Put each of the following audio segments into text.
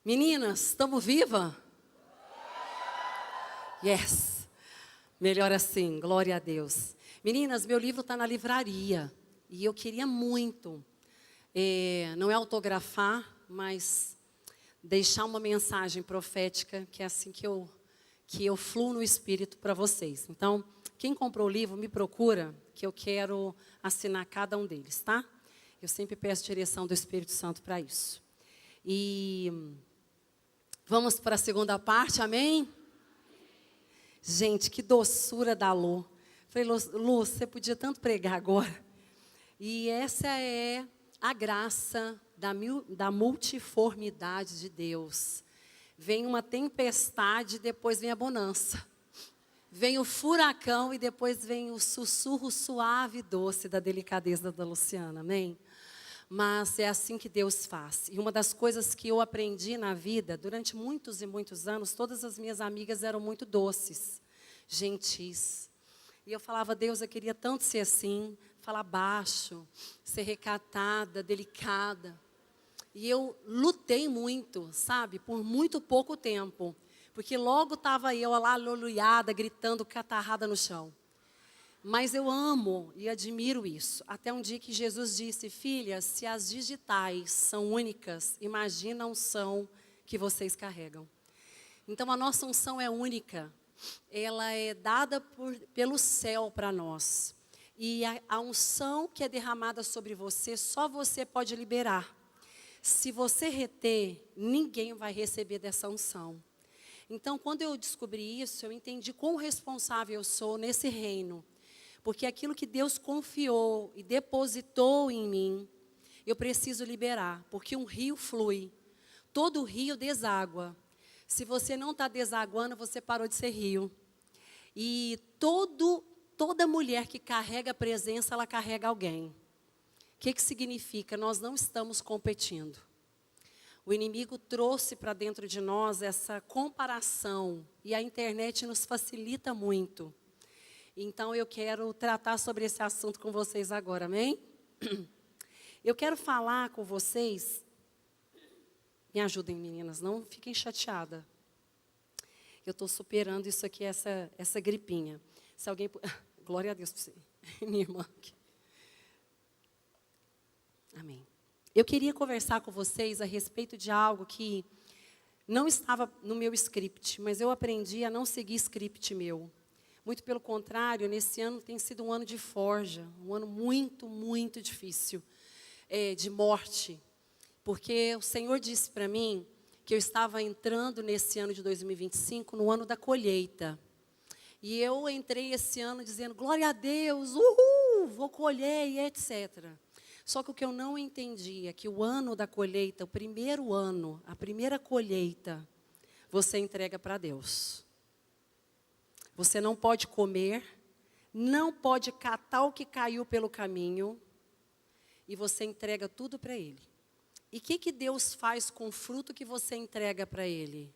Meninas, estamos viva? Yes! Melhor assim, glória a Deus. Meninas, meu livro está na livraria e eu queria muito, não é autografar, mas deixar uma mensagem profética, que é assim que eu fluo no Espírito para vocês. Então, quem comprou o livro, me procura, que eu quero assinar cada um deles, tá? Eu sempre peço direção do Espírito Santo para isso. E vamos para a segunda parte, amém? Gente, que doçura da Lu. Falei, Lu, você podia tanto pregar agora. E essa é a graça da multiformidade de Deus. Vem uma tempestade, depois vem a bonança. Vem o furacão e depois vem o sussurro suave e doce da delicadeza da Luciana, amém? Mas é assim que Deus faz. E uma das coisas que eu aprendi na vida, durante muitos e muitos anos, todas as minhas amigas eram muito doces, gentis. E eu falava, Deus, eu queria tanto ser assim, falar baixo, ser recatada, delicada. E eu lutei muito, sabe, por muito pouco tempo. Porque logo estava eu lá, aleluiada, gritando, catarrada no chão. Mas eu amo e admiro isso. Até um dia que Jesus disse, filha, se as digitais são únicas, imagina a unção que vocês carregam. Então a nossa unção é única. Ela é dada pelo céu para nós. E a unção que é derramada sobre você, só você pode liberar. Se você reter, ninguém vai receber dessa unção. Então, quando eu descobri isso, eu entendi quão responsável eu sou nesse reino. Porque aquilo que Deus confiou e depositou em mim, eu preciso liberar. Porque um rio flui. Todo rio deságua. Se você não está desaguando, você parou de ser rio. E toda mulher que carrega a presença, ela carrega alguém. O que significa? Nós não estamos competindo. O inimigo trouxe para dentro de nós essa comparação. E a internet nos facilita muito. Então, eu quero tratar sobre esse assunto com vocês agora, amém? Eu quero falar com vocês. Me ajudem, meninas, não fiquem chateadas. Eu estou superando isso aqui, essa gripinha. Se alguém... Glória a Deus por você, minha irmã. Amém. Eu queria conversar com vocês a respeito de algo que não estava no meu script, mas eu aprendi a não seguir script meu. Muito pelo contrário, nesse ano tem sido um ano de forja, um ano muito, muito difícil, de morte. Porque o Senhor disse para mim que eu estava entrando nesse ano de 2025, no ano da colheita. E eu entrei esse ano dizendo, glória a Deus, uhul, vou colher e etc. Só que o que eu não entendi é que o ano da colheita, o primeiro ano, a primeira colheita, você entrega para Deus. Você não pode comer, não pode catar o que caiu pelo caminho, e você entrega tudo para Ele. E o que Deus faz com o fruto que você entrega para Ele?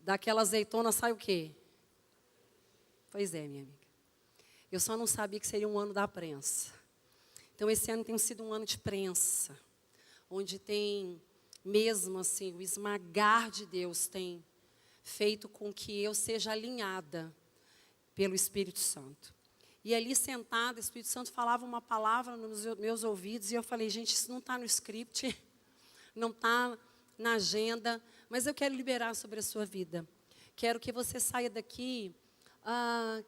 Daquela azeitona sai o quê? Pois é, minha amiga. Eu só não sabia que seria um ano da prensa. Então, esse ano tem sido um ano de prensa, onde tem, mesmo assim, o esmagar de Deus tem feito com que eu seja alinhada pelo Espírito Santo. E ali sentada, o Espírito Santo falava uma palavra nos meus ouvidos, e eu falei, gente, isso não está no script, não está na agenda, mas eu quero liberar sobre a sua vida. Quero que você saia daqui.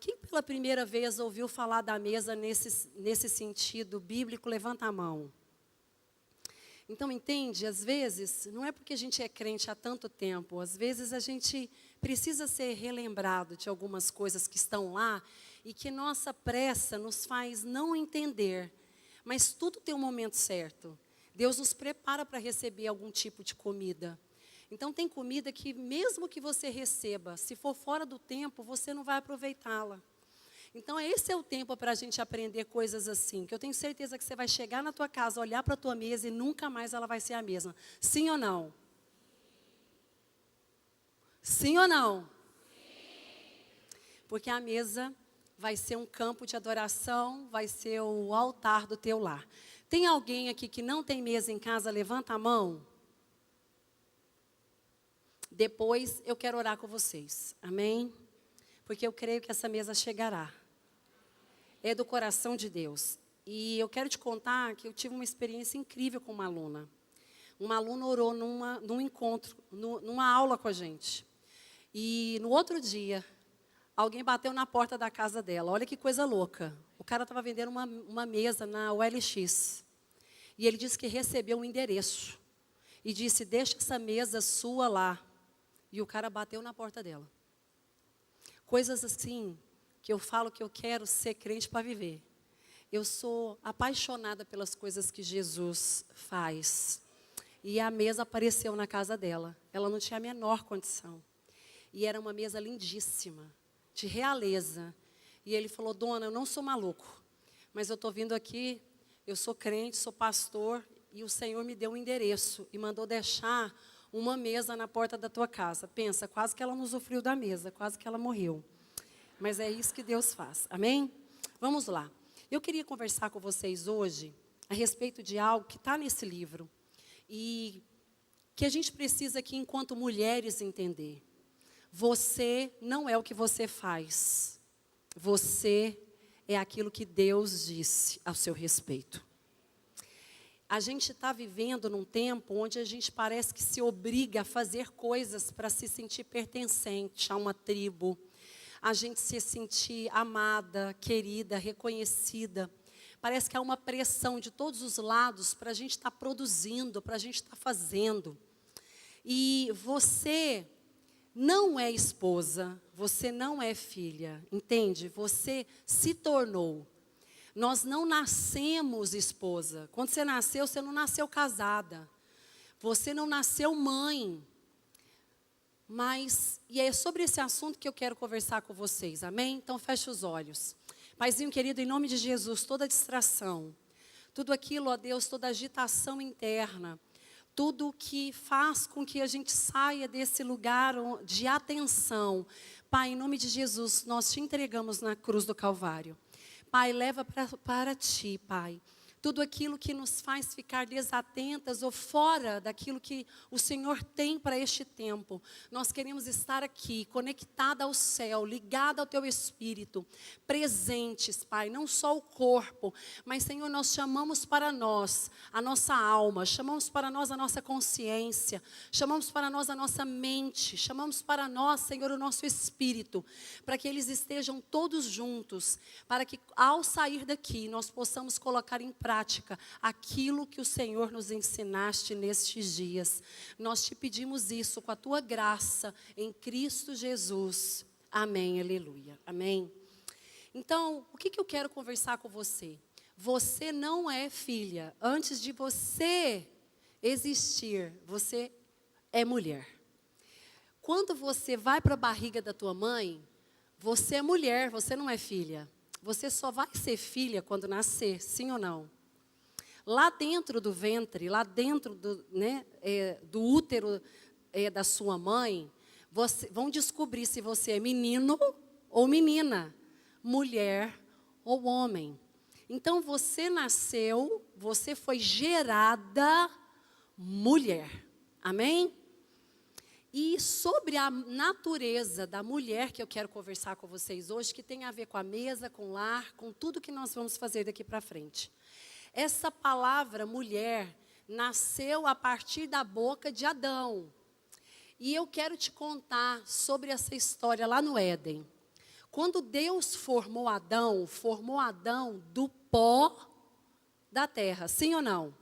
Quem pela primeira vez ouviu falar da mesa nesse sentido bíblico, levanta a mão. Então, entende? Às vezes, não é porque a gente é crente há tanto tempo, às vezes a gente precisa ser relembrado de algumas coisas que estão lá e que nossa pressa nos faz não entender. Mas tudo tem um momento certo. Deus nos prepara para receber algum tipo de comida. Então, tem comida que mesmo que você receba, se for fora do tempo, você não vai aproveitá-la. Então, esse é o tempo para a gente aprender coisas assim, que eu tenho certeza que você vai chegar na tua casa, olhar para a tua mesa e nunca mais ela vai ser a mesma. Sim ou não? Sim ou não? Porque a mesa vai ser um campo de adoração, vai ser o altar do teu lar. Tem alguém aqui que não tem mesa em casa? Levanta a mão. Depois eu quero orar com vocês, amém? Porque eu creio que essa mesa chegará. É do coração de Deus. E eu quero te contar que eu tive uma experiência incrível com uma aluna. Uma aluna orou num encontro, numa aula com a gente. E no outro dia, alguém bateu na porta da casa dela. Olha que coisa louca. O cara estava vendendo uma mesa na OLX. E ele disse que recebeu um endereço. E disse, deixa essa mesa sua lá. E o cara bateu na porta dela. Coisas assim, que eu falo que eu quero ser crente para viver. Eu sou apaixonada pelas coisas que Jesus faz. E a mesa apareceu na casa dela. Ela não tinha a menor condição. E era uma mesa lindíssima, de realeza. E ele falou, dona, eu não sou maluco, mas eu estou vindo aqui, eu sou crente, sou pastor, e o Senhor me deu um endereço e mandou deixar uma mesa na porta da tua casa. Pensa, quase que ela não usufruiu da mesa, quase que ela morreu. Mas é isso que Deus faz, amém? Vamos lá. Eu queria conversar com vocês hoje a respeito de algo que está nesse livro e que a gente precisa aqui, enquanto mulheres, entender. Você não é o que você faz. Você é aquilo que Deus disse ao seu respeito. A gente está vivendo num tempo onde a gente parece que se obriga a fazer coisas para se sentir pertencente a uma tribo. A gente se sentir amada, querida, reconhecida. Parece que há uma pressão de todos os lados para a gente estar produzindo, para a gente estar fazendo. E você não é esposa, você não é filha, entende? Você se tornou. Nós não nascemos esposa. Quando você nasceu, você não nasceu casada. Você não nasceu mãe. Mas, e é sobre esse assunto que eu quero conversar com vocês, amém? Então feche os olhos. Paizinho querido, em nome de Jesus, toda distração, tudo aquilo, ó Deus, toda agitação interna, tudo que faz com que a gente saia desse lugar de atenção. Pai, em nome de Jesus, nós te entregamos na cruz do Calvário. Pai, leva para ti, Pai, tudo aquilo que nos faz ficar desatentas ou fora daquilo que o Senhor tem para este tempo. Nós queremos estar aqui, conectada ao céu, ligada ao Teu Espírito, presentes, Pai, não só o corpo, mas, Senhor, nós chamamos para nós a nossa alma, chamamos para nós a nossa consciência, chamamos para nós a nossa mente, chamamos para nós, Senhor, o nosso espírito, para que eles estejam todos juntos, para que ao sair daqui nós possamos colocar em prática aquilo que o Senhor nos ensinaste nestes dias. Nós te pedimos isso com a tua graça em Cristo Jesus. Amém, aleluia, amém. Então, o que eu quero conversar com você? Você não é filha. Antes de você existir, você é mulher. Quando você vai para a barriga da tua mãe, você é mulher, você não é filha. Você só vai ser filha quando nascer, sim ou não? Lá dentro do ventre, lá dentro do útero da sua mãe, vão descobrir se você é menino ou menina, mulher ou homem. Então, você nasceu, você foi gerada mulher. Amém? E sobre a natureza da mulher que eu quero conversar com vocês hoje, que tem a ver com a mesa, com o lar, com tudo que nós vamos fazer daqui para frente. Essa palavra mulher nasceu a partir da boca de Adão. E eu quero te contar sobre essa história lá no Éden. Quando Deus formou Adão do pó da terra, sim ou não?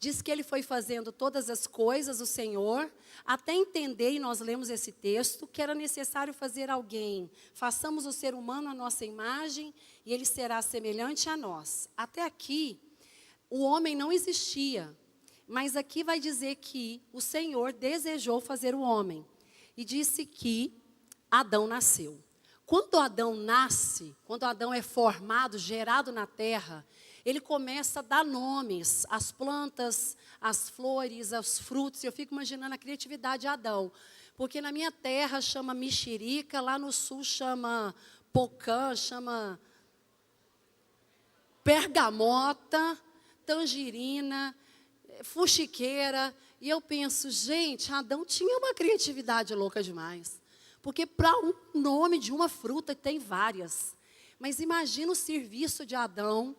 Diz que ele foi fazendo todas as coisas, o Senhor, até entender, e nós lemos esse texto, que era necessário fazer alguém. Façamos o ser humano à nossa imagem e ele será semelhante a nós. Até aqui, o homem não existia. Mas aqui vai dizer que o Senhor desejou fazer o homem. E disse que Adão nasceu. Quando Adão nasce, quando Adão é formado, gerado na terra, ele começa a dar nomes às plantas, às flores, aos frutos. Eu fico imaginando a criatividade de Adão. Porque na minha terra chama mexerica, lá no sul chama pocã, chama bergamota, tangerina, fuxiqueira. E eu penso, gente, Adão tinha uma criatividade louca demais. Porque para um nome de uma fruta tem várias. Mas imagina o serviço de Adão,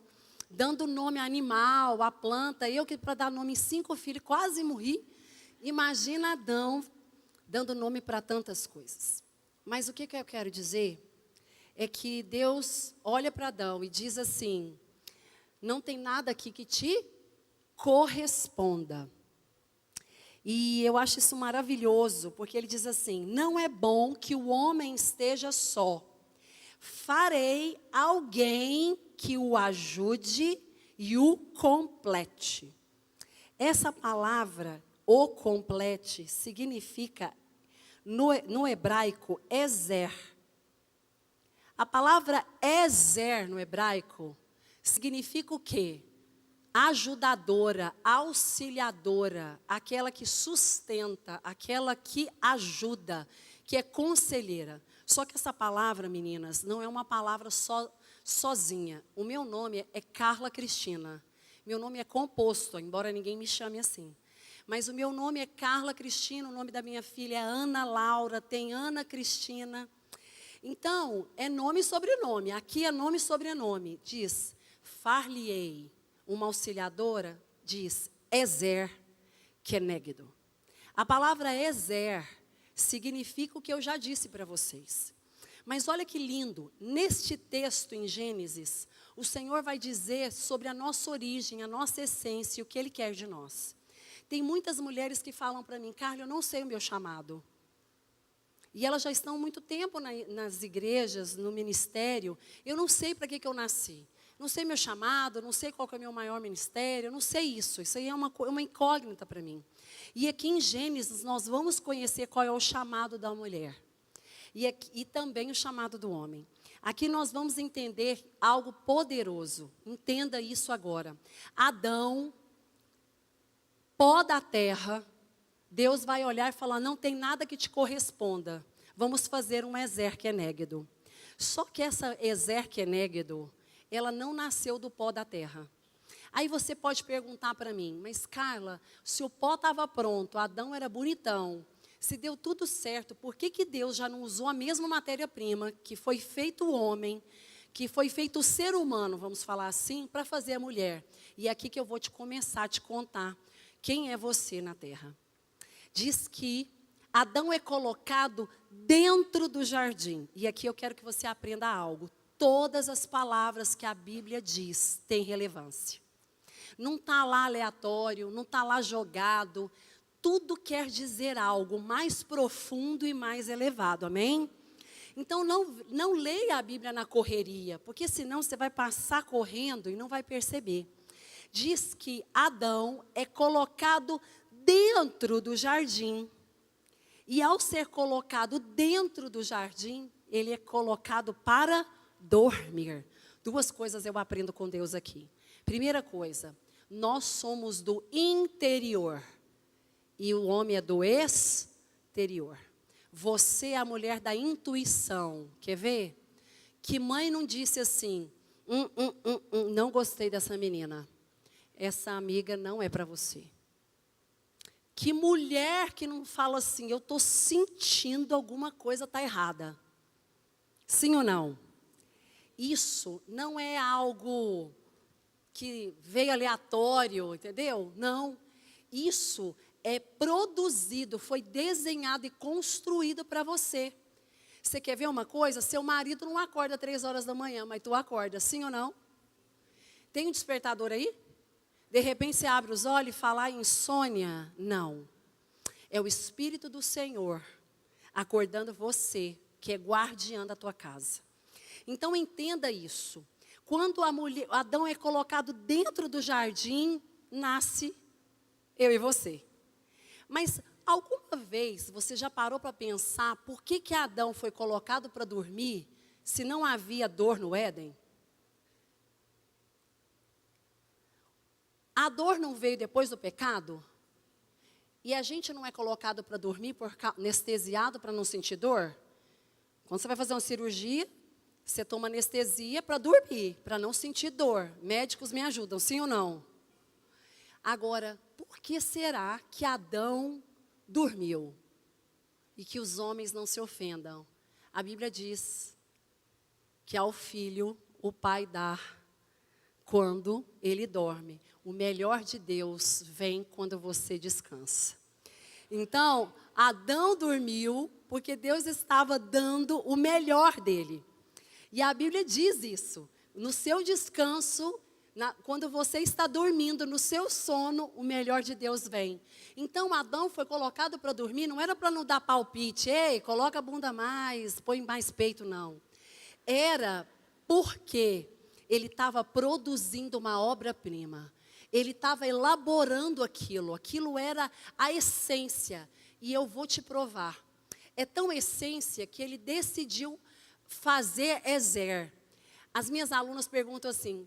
dando nome a animal, a planta. Eu que para dar nome em 5 filhos quase morri. Imagina Adão dando nome para tantas coisas. Mas o que eu quero dizer é que Deus olha para Adão e diz assim, não tem nada aqui que te corresponda. E eu acho isso maravilhoso, porque ele diz assim, não é bom que o homem esteja só. Farei alguém que o ajude e o complete. Essa palavra, o complete, significa, no hebraico, ezer. A palavra ezer no hebraico significa o quê? Ajudadora, auxiliadora, aquela que sustenta, aquela que ajuda, que é conselheira. Só que essa palavra, meninas, não é uma palavra sozinha. O meu nome é Carla Cristina. Meu nome é composto, embora ninguém me chame assim. Mas o meu nome é Carla Cristina, o nome da minha filha é Ana Laura, tem Ana Cristina. Então, é nome e sobrenome. Aqui é nome e sobrenome. Diz, far-lhe-ei. Uma auxiliadora diz, ezer kenegdo. A palavra ezer significa o que eu já disse para vocês. Mas olha que lindo, neste texto em Gênesis, o Senhor vai dizer sobre a nossa origem, a nossa essência, o que Ele quer de nós. Tem muitas mulheres que falam para mim, Carla, eu não sei o meu chamado. E elas já estão há muito tempo nas igrejas, no ministério, eu não sei para que eu nasci. Não sei meu chamado, não sei qual que é o meu maior ministério, eu não sei isso. Isso aí é uma incógnita para mim. E aqui em Gênesis nós vamos conhecer qual é o chamado da mulher. E também o chamado do homem. Aqui nós vamos entender algo poderoso. Entenda isso agora. Adão, pó da terra, Deus vai olhar e falar, não tem nada que te corresponda. Vamos fazer um ezer kenegdo. Só que essa ezer kenegdo, ela não nasceu do pó da terra. Aí você pode perguntar para mim, mas Carla, se o pó estava pronto, Adão era bonitão, se deu tudo certo, por que Deus já não usou a mesma matéria-prima que foi feito o homem, que foi feito o ser humano, vamos falar assim, para fazer a mulher? E é aqui que eu vou começar a te contar quem é você na terra. Diz que Adão é colocado dentro do jardim. E aqui eu quero que você aprenda algo. Todas as palavras que a Bíblia diz têm relevância. Não está lá aleatório, não está lá jogado. Tudo quer dizer algo mais profundo e mais elevado, amém? Então não leia a Bíblia na correria, porque senão você vai passar correndo e não vai perceber. Diz que Adão é colocado dentro do jardim. E ao ser colocado dentro do jardim, ele é colocado para dormir. 2 coisas eu aprendo com Deus aqui. Primeira coisa, nós somos do interior e o homem é do exterior. Você é a mulher da intuição. Quer ver? Que mãe não disse assim, não gostei dessa menina. Essa amiga não é para você. Que mulher que não fala assim, eu estou sentindo alguma coisa está errada. Sim ou não? Isso não é algo que veio aleatório, entendeu? Não. Isso é produzido, foi desenhado e construído para você. Você quer ver uma coisa? Seu marido não acorda 3 horas da manhã, mas tu acorda, sim ou não? Tem um despertador aí? De repente você abre os olhos e fala, insônia? Não. É o Espírito do Senhor acordando você, que é guardiã da tua casa. Então entenda isso. Quando Adão é colocado dentro do jardim, nasce eu e você. Mas alguma vez você já parou para pensar por que Adão foi colocado para dormir se não havia dor no Éden? A dor não veio depois do pecado? E a gente não é colocado para dormir, anestesiado para não sentir dor? Quando você vai fazer uma cirurgia, você toma anestesia para dormir, para não sentir dor. Médicos me ajudam, sim ou não? Agora, por que será que Adão dormiu? E que os homens não se ofendam. A Bíblia diz que ao filho o pai dá quando ele dorme. O melhor de Deus vem quando você descansa. Então, Adão dormiu porque Deus estava dando o melhor dele. E a Bíblia diz isso. No seu descanso, quando você está dormindo, no seu sono, o melhor de Deus vem. Então, Adão foi colocado para dormir, não era para não dar palpite. Ei, coloca a bunda mais, põe mais peito, não. Era porque ele estava produzindo uma obra-prima. Ele estava elaborando aquilo. Aquilo era a essência. E eu vou te provar. É tão essência que ele decidiu fazer Ezer. As minhas alunas perguntam assim,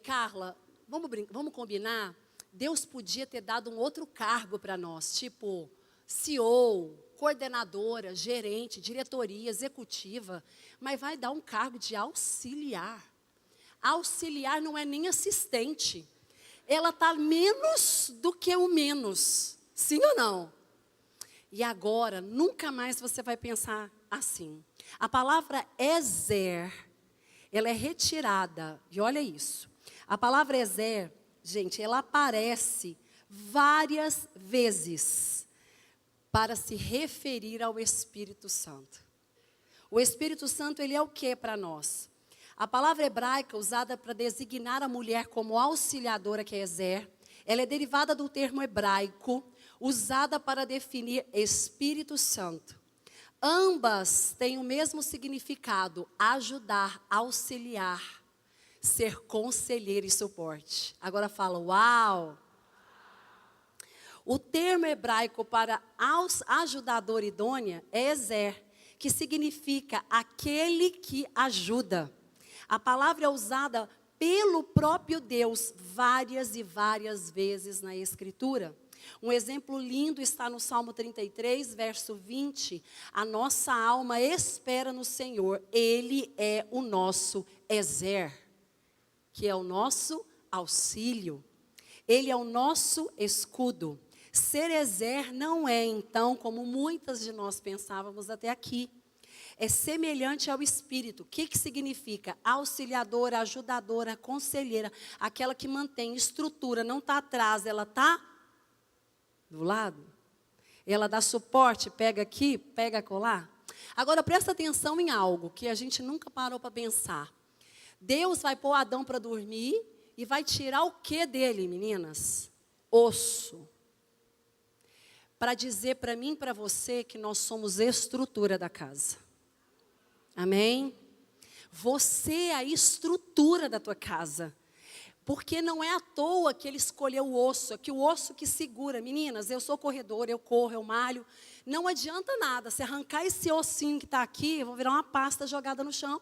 Carla, vamos combinar? Deus podia ter dado um outro cargo para nós, tipo CEO, coordenadora, gerente, diretoria, executiva, mas vai dar um cargo de auxiliar. Auxiliar não é nem assistente. Ela está menos do que o menos. Sim ou não? E agora, nunca mais você vai pensar assim. A palavra Ezer, ela é retirada. E olha isso. A palavra Ezer, gente, ela aparece várias vezes para se referir ao Espírito Santo. O Espírito Santo, ele é o que para nós? A palavra hebraica usada para designar a mulher como auxiliadora, que é Ezer, ela é derivada do termo hebraico, usada para definir Espírito Santo. Ambas têm o mesmo significado, ajudar, auxiliar, ser conselheiro e suporte. Agora fala, uau! O termo hebraico para ajudador idônea é Ezer, que significa aquele que ajuda. A palavra é usada pelo próprio Deus várias e várias vezes na Escritura. Um exemplo lindo está no Salmo 33, verso 20. A nossa alma espera no Senhor. Ele é o nosso Ezer, que é o nosso auxílio. Ele é o nosso escudo. Ser Ezer não é, então, como muitas de nós pensávamos até aqui. É semelhante ao Espírito. O que significa? Auxiliadora, ajudadora, conselheira. Aquela que mantém estrutura, não está atrás, ela está do lado. Ela dá suporte, pega aqui, pega acolá. Agora, presta atenção em algo que a gente nunca parou para pensar. Deus vai pôr Adão para dormir e vai tirar o que dele, meninas? Osso. Para dizer para mim e para você que nós somos estrutura da casa. Amém? Você é a estrutura da tua casa. Porque não é à toa que ele escolheu o osso, é que o osso que segura. Meninas, eu sou corredora, eu corro, eu malho. Não adianta nada, se arrancar esse ossinho que está aqui, eu vou virar uma pasta jogada no chão.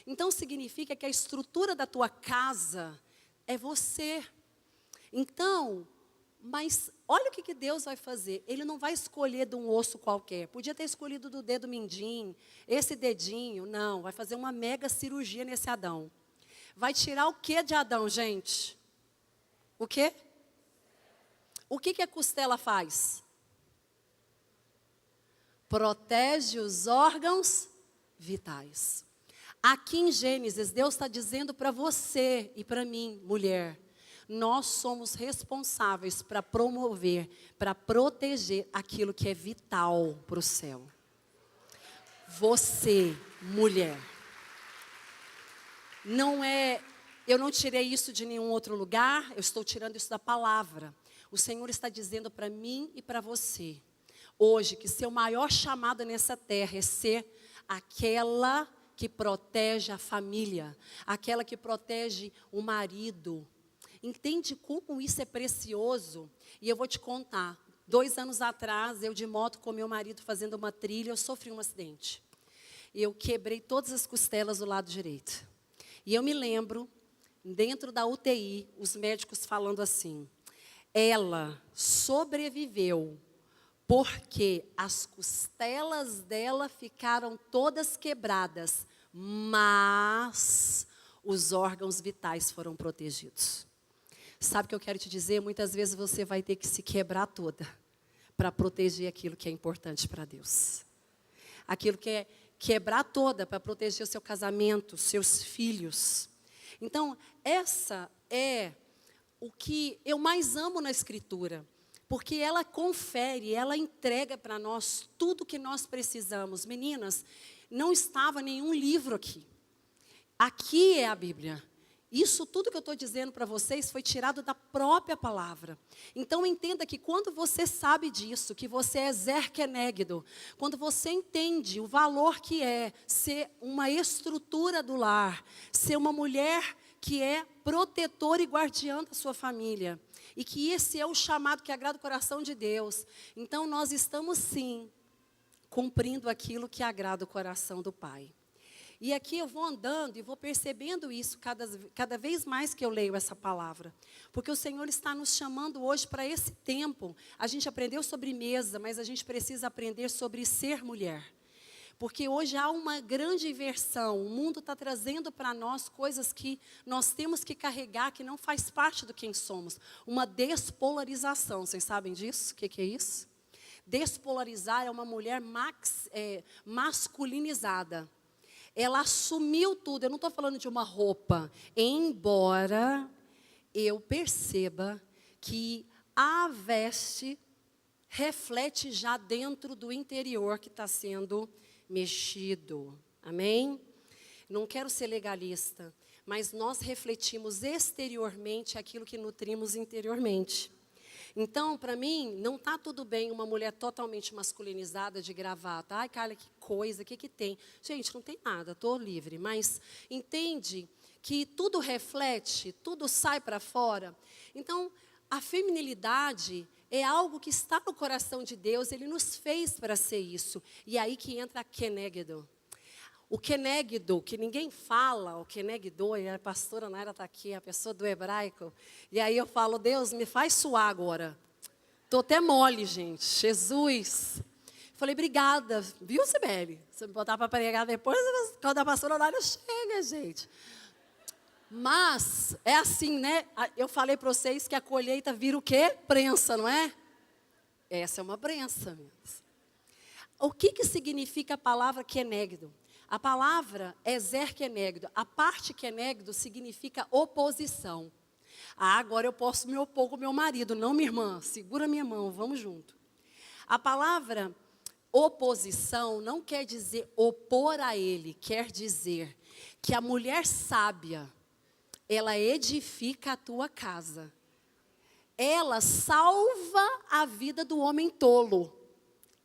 Então significa que a estrutura da tua casa é você. Então, mas olha o que Deus vai fazer. Ele não vai escolher de um osso qualquer. Podia ter escolhido do dedo mindinho, esse dedinho. Não, vai fazer uma mega cirurgia nesse Adão. Vai tirar o que de Adão, gente? O quê? O que a costela faz? Protege os órgãos vitais. Aqui em Gênesis, Deus está dizendo para você e para mim, mulher, nós somos responsáveis para promover, para proteger aquilo que é vital para o céu. Você, mulher. Eu não tirei isso de nenhum outro lugar, eu estou tirando isso da palavra. O Senhor está dizendo para mim e para você, hoje, que seu maior chamado nessa terra é ser aquela que protege a família, aquela que protege o marido. Entende como isso é precioso? E eu vou te contar. 2 anos atrás, eu de moto com meu marido fazendo uma trilha, eu sofri um acidente. Eu quebrei todas as costelas do lado direito. E eu me lembro, dentro da UTI, os médicos falando assim, ela sobreviveu porque as costelas dela ficaram todas quebradas, mas os órgãos vitais foram protegidos. Sabe o que eu quero te dizer? Muitas vezes você vai ter que se quebrar toda para proteger aquilo que é importante para Deus. Aquilo que é quebrar toda para proteger o seu casamento, seus filhos. Então, essa é o que eu mais amo na Escritura. Porque ela confere, ela entrega para nós tudo que nós precisamos. Meninas, não estava nenhum livro aqui. Aqui é a Bíblia. Isso tudo que eu estou dizendo para vocês foi tirado da própria palavra. Então entenda que quando você sabe disso, que você é Zer Kenegdo, quando você entende o valor que é ser uma estrutura do lar, ser uma mulher que é protetora e guardiã da sua família, e que esse é o chamado que agrada o coração de Deus, então nós estamos sim cumprindo aquilo que agrada o coração do Pai. E aqui eu vou andando e vou percebendo isso cada vez mais que eu leio essa palavra. Porque o Senhor está nos chamando hoje para esse tempo. A gente aprendeu sobre mesa, mas a gente precisa aprender sobre ser mulher. Porque hoje há uma grande inversão. O mundo está trazendo para nós coisas que nós temos que carregar, que não faz parte do quem somos. Uma despolarização. Vocês sabem disso? O que é isso? Despolarizar é uma mulher masculinizada. Ela assumiu tudo. Eu não estou falando de uma roupa. Embora eu perceba que a veste reflete já dentro do interior que está sendo mexido. Amém? Não quero ser legalista, mas nós refletimos exteriormente aquilo que nutrimos interiormente. Então, para mim, não está tudo bem uma mulher totalmente masculinizada de gravata. Ai, Carla, que coisa, o que tem? Gente, não tem nada, estou livre. Mas entende que tudo reflete, tudo sai para fora. Então, a feminilidade é algo que está no coração de Deus. Ele nos fez para ser isso. E aí que entra a Kenegdo. O Kenegdo, que ninguém fala, o Kenegdo, e a pastora Naira está aqui, a pessoa do hebraico. E aí eu falo, Deus, me faz suar agora. Estou até mole, gente. Jesus. Falei, obrigada. Viu, Sibeli? Se me botar para pregar depois, quando a pastora Naira chega, gente. Mas, é assim, né? Eu falei para vocês que a colheita vira o quê? Prensa, não é? Essa é uma prensa mesmo. O que significa a palavra Kenegdo? A palavra é Zer Kenegdo. A parte Kenegdo significa oposição. Agora eu posso me opor com meu marido. Não, minha irmã, segura minha mão, vamos junto. A palavra oposição não quer dizer opor a ele. Quer dizer que a mulher sábia, ela edifica a tua casa. Ela salva a vida do homem tolo.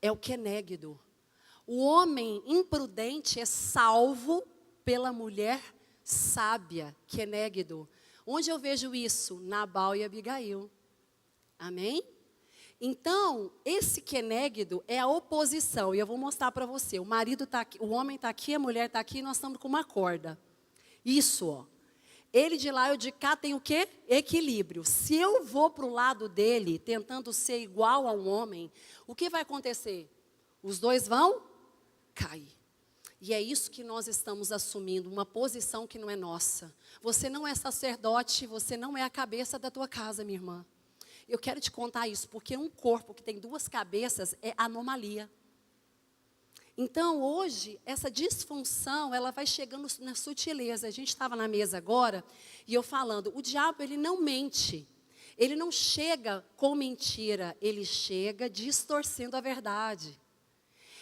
É o Kenegdo. O homem imprudente é salvo pela mulher sábia, Kenegdo. Onde eu vejo isso? Nabal e Abigail. Amém? Então, esse Kenegdo é a oposição. E eu vou mostrar para você. O marido está aqui, o homem está aqui, a mulher está aqui, e nós estamos com uma corda. Isso, ó. Ele de lá, eu de cá, tem o quê? Equilíbrio. Se eu vou para o lado dele, tentando ser igual a um homem, o que vai acontecer? Os dois vão cair. E é isso que nós estamos assumindo, uma posição que não é nossa. Você não é sacerdote, você não é a cabeça da tua casa, minha irmã. Eu quero te contar isso, porque um corpo que tem duas cabeças é anomalia. Então, hoje, essa disfunção, ela vai chegando na sutileza. A gente estava na mesa agora, e eu falando, o diabo, ele não mente. Ele não chega com mentira, ele chega distorcendo a verdade.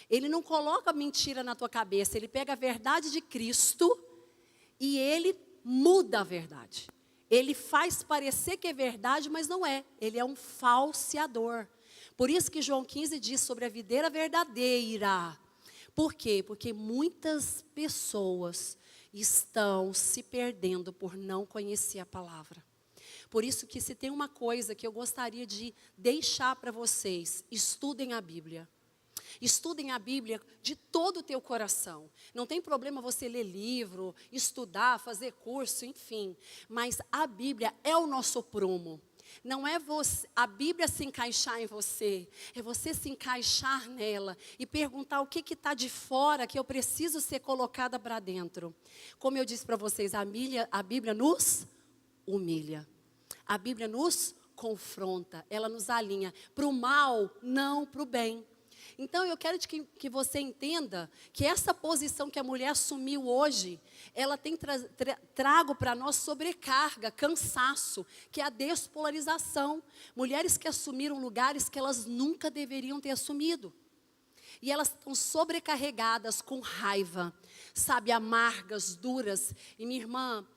Ele não coloca mentira na tua cabeça, ele pega a verdade de Cristo e ele muda a verdade. Ele faz parecer que é verdade, mas não é. Ele é um falseador. Por isso que João 15 diz sobre a videira verdadeira. Por quê? Porque muitas pessoas estão se perdendo por não conhecer a palavra. Por isso que se tem uma coisa que eu gostaria de deixar para vocês, estudem a Bíblia. Estudem a Bíblia de todo o teu coração. Não tem problema você ler livro, estudar, fazer curso, enfim. Mas a Bíblia é o nosso prumo. Não é a Bíblia se encaixar em você. É você se encaixar nela e perguntar o que está de fora que eu preciso ser colocada para dentro. Como eu disse para vocês, a Bíblia nos humilha. A Bíblia nos confronta, ela nos alinha para o mal, não para o bem. Então, eu quero que você entenda que essa posição que a mulher assumiu hoje, ela tem trago para nós sobrecarga, cansaço, que é a despolarização. Mulheres que assumiram lugares que elas nunca deveriam ter assumido. E elas estão sobrecarregadas com raiva, sabe, amargas, duras. E minha irmã,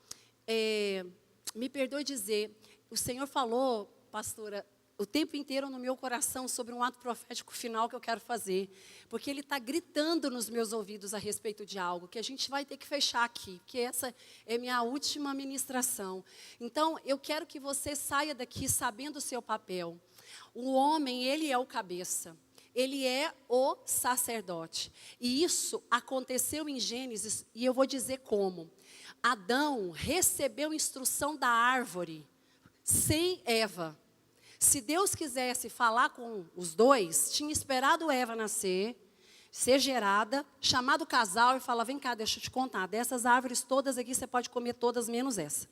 me perdoe dizer, o Senhor falou, pastora, o tempo inteiro no meu coração sobre um ato profético final que eu quero fazer. Porque Ele está gritando nos meus ouvidos a respeito de algo que a gente vai ter que fechar aqui. Porque essa é minha última ministração. Então, eu quero que você saia daqui sabendo o seu papel. O homem, ele é o cabeça. Ele é o sacerdote. E isso aconteceu em Gênesis, e eu vou dizer como. Adão recebeu instrução da árvore sem Eva. Se Deus quisesse falar com os dois, tinha esperado Eva nascer, ser gerada, chamado o casal e falar, vem cá, deixa eu te contar, dessas árvores todas aqui você pode comer todas menos essa.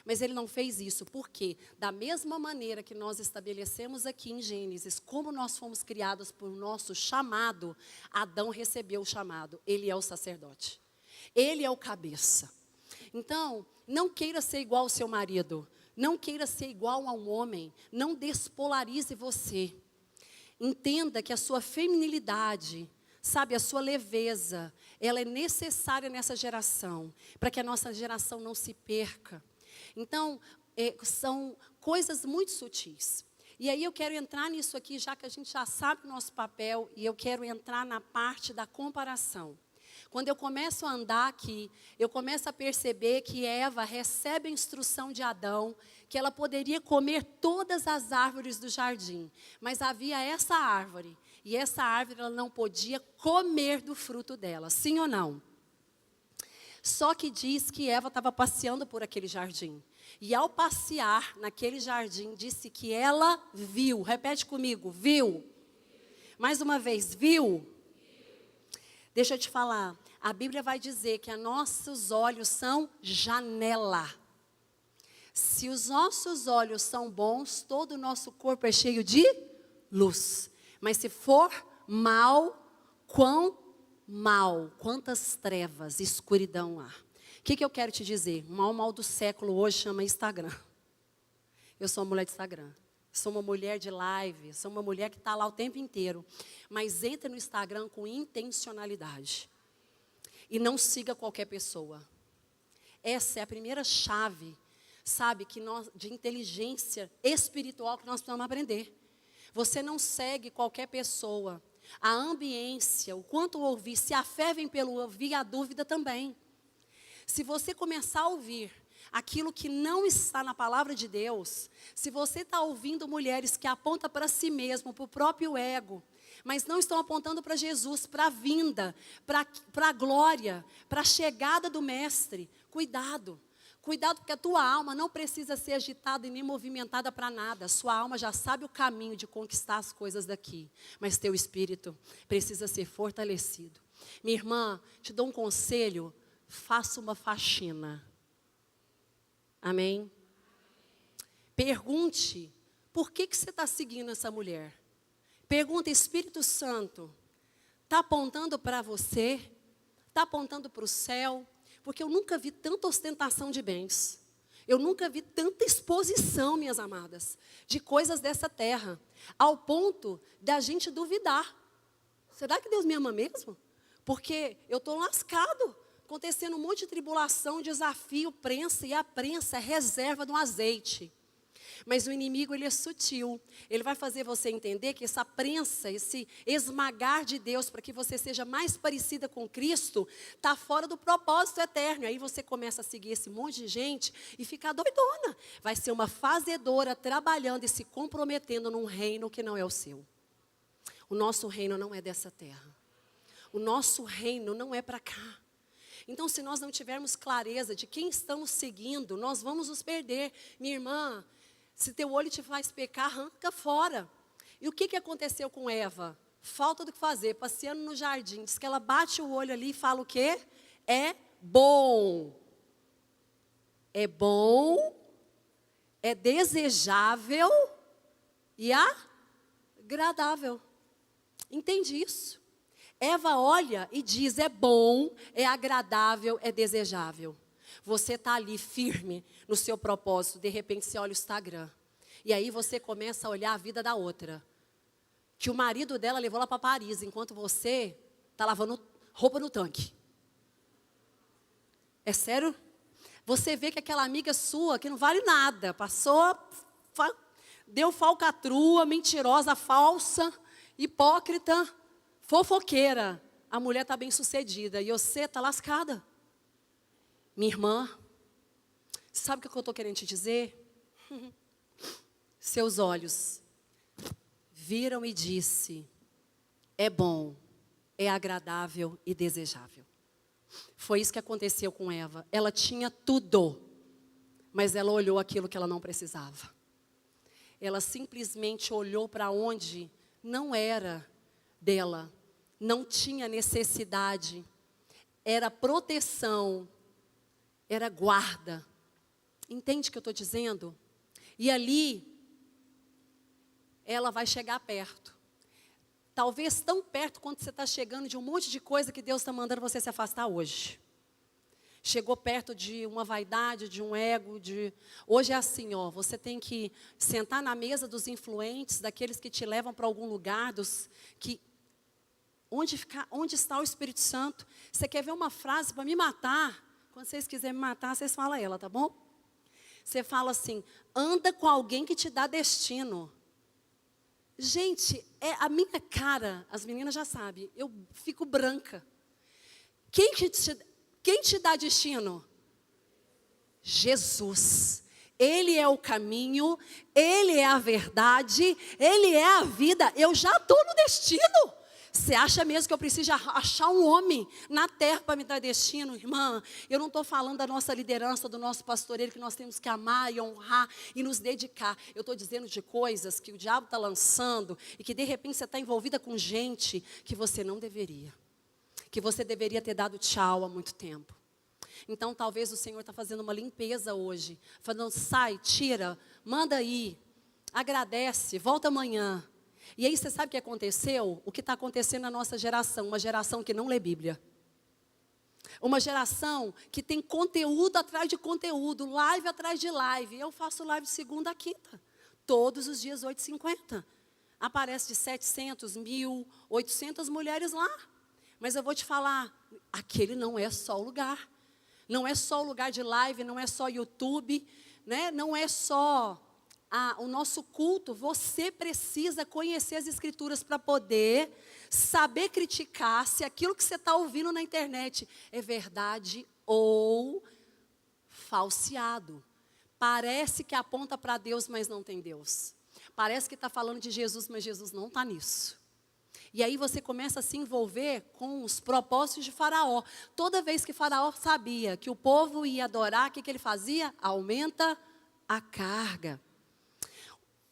Mas ele não fez isso, porque da mesma maneira que nós estabelecemos aqui em Gênesis, como nós fomos criados por nosso chamado, Adão recebeu o chamado, ele é o sacerdote, ele é o cabeça. Então, não queira ser igual ao seu marido, não queira ser igual a um homem, não despolarize você. Entenda que a sua feminilidade, sabe, a sua leveza, ela é necessária nessa geração, para que a nossa geração não se perca. Então, são coisas muito sutis. E aí eu quero entrar nisso aqui, já que a gente já sabe o nosso papel, e eu quero entrar na parte da comparação. Quando eu começo a andar aqui, eu começo a perceber que Eva recebe a instrução de Adão, que ela poderia comer todas as árvores do jardim. Mas havia essa árvore, e essa árvore ela não podia comer do fruto dela, sim ou não? Só que diz que Eva estava passeando por aquele jardim. E ao passear naquele jardim, disse que ela viu, repete comigo, viu? Mais uma vez, viu? Deixa eu te falar, a Bíblia vai dizer que nossos olhos são janela. Se os nossos olhos são bons, todo o nosso corpo é cheio de luz. Mas se for mal, quão mal, quantas trevas, escuridão há. O que eu quero te dizer? O mal do século hoje chama Instagram. Eu sou uma mulher de Instagram. Sou uma mulher de live, sou uma mulher que está lá o tempo inteiro. Mas entre no Instagram com intencionalidade. E não siga qualquer pessoa. Essa é a primeira chave, sabe, de inteligência espiritual que nós precisamos aprender. Você não segue qualquer pessoa. A ambiência, o quanto ouvir, se a fé vem pelo ouvir, a dúvida também. Se você começar a ouvir aquilo que não está na palavra de Deus, se você está ouvindo mulheres que apontam para si mesmo, para o próprio ego, mas não estão apontando para Jesus, para a vinda, para a glória, para a chegada do Mestre, cuidado. Cuidado, porque a tua alma não precisa ser agitada e nem movimentada para nada. A sua alma já sabe o caminho de conquistar as coisas daqui. Mas teu espírito precisa ser fortalecido. Minha irmã, te dou um conselho, faça uma faxina. Amém? Pergunte, por que você está seguindo essa mulher? Pergunta, Espírito Santo, está apontando para você? Está apontando para o céu? Porque eu nunca vi tanta ostentação de bens. Eu nunca vi tanta exposição, minhas amadas, de coisas dessa terra. Ao ponto da gente duvidar. Será que Deus me ama mesmo? Porque eu estou lascado. Acontecendo um monte de tribulação, desafio, prensa, e a prensa é reserva de um azeite. Mas o inimigo, ele é sutil. Ele vai fazer você entender que essa prensa, esse esmagar de Deus, para que você seja mais parecida com Cristo, está fora do propósito eterno. Aí você começa a seguir esse monte de gente e ficar doidona. Vai ser uma fazedora trabalhando e se comprometendo num reino que não é o seu. O nosso reino não é dessa terra. O nosso reino não é para cá. Então, se nós não tivermos clareza de quem estamos seguindo, nós vamos nos perder. Minha irmã, se teu olho te faz pecar, arranca fora. E o que aconteceu com Eva? Falta do que fazer, passeando no jardim. Diz que ela bate o olho ali e fala o quê? É bom. É bom é desejável e agradável. Entende isso? Eva olha e diz, é bom, é agradável, é desejável. Você está ali firme no seu propósito, de repente você olha o Instagram. E aí você começa a olhar a vida da outra. Que o marido dela levou lá para Paris, enquanto você está lavando roupa no tanque. É sério? Você vê que aquela amiga sua, que não vale nada, passou, deu falcatrua, mentirosa, falsa, hipócrita, fofoqueira. A mulher está bem sucedida e você está lascada. Minha irmã, sabe o que eu estou querendo te dizer? Seus olhos viram e disse, é bom, é agradável e desejável. Foi isso que aconteceu com Eva. Ela tinha tudo, mas ela olhou aquilo que ela não precisava. Ela simplesmente olhou para onde não era dela, não tinha necessidade, era proteção, era guarda. Entende o que eu estou dizendo? E ali, ela vai chegar perto. Talvez tão perto quanto você está chegando de um monte de coisa que Deus está mandando você se afastar hoje. Chegou perto de uma vaidade, de um ego, Hoje é assim, ó, você tem que sentar na mesa dos influentes, daqueles que te levam para algum lugar, onde está o Espírito Santo? Você quer ver uma frase para me matar? Quando vocês quiserem me matar, vocês falam ela, tá bom? Você fala assim, anda com alguém que te dá destino. Gente, é a minha cara, as meninas já sabem, eu fico branca. Quem te dá destino? Jesus. Ele é o caminho, Ele é a verdade, Ele é a vida. Eu já estou no destino. Você acha mesmo que eu preciso achar um homem na terra para me dar destino, irmã? Eu não estou falando da nossa liderança, do nosso pastoreiro, que nós temos que amar e honrar e nos dedicar. Eu estou dizendo de coisas que o diabo está lançando e que de repente você está envolvida com gente que você não deveria. Que você deveria ter dado tchau há muito tempo. Então talvez o Senhor está fazendo uma limpeza hoje. Falando, sai, tira, manda aí, agradece, volta amanhã. E aí você sabe o que aconteceu? O que está acontecendo na nossa geração? Uma geração que não lê Bíblia. Uma geração que tem conteúdo atrás de conteúdo, live atrás de live. Eu faço live de segunda a quinta, todos os dias 8h50. Aparece de 700, 1.000, 800 mulheres lá. Mas eu vou te falar, aquele não é só o lugar. Não é só o lugar de live, não é só YouTube, né? Não é só o nosso culto. Você precisa conhecer as Escrituras para poder saber criticar se aquilo que você está ouvindo na internet é verdade ou falseado. Parece que aponta para Deus, mas não tem Deus. Parece que está falando de Jesus, mas Jesus não está nisso. E aí você começa a se envolver com os propósitos de Faraó. Toda vez que Faraó sabia que o povo ia adorar, o que ele fazia? Aumenta a carga.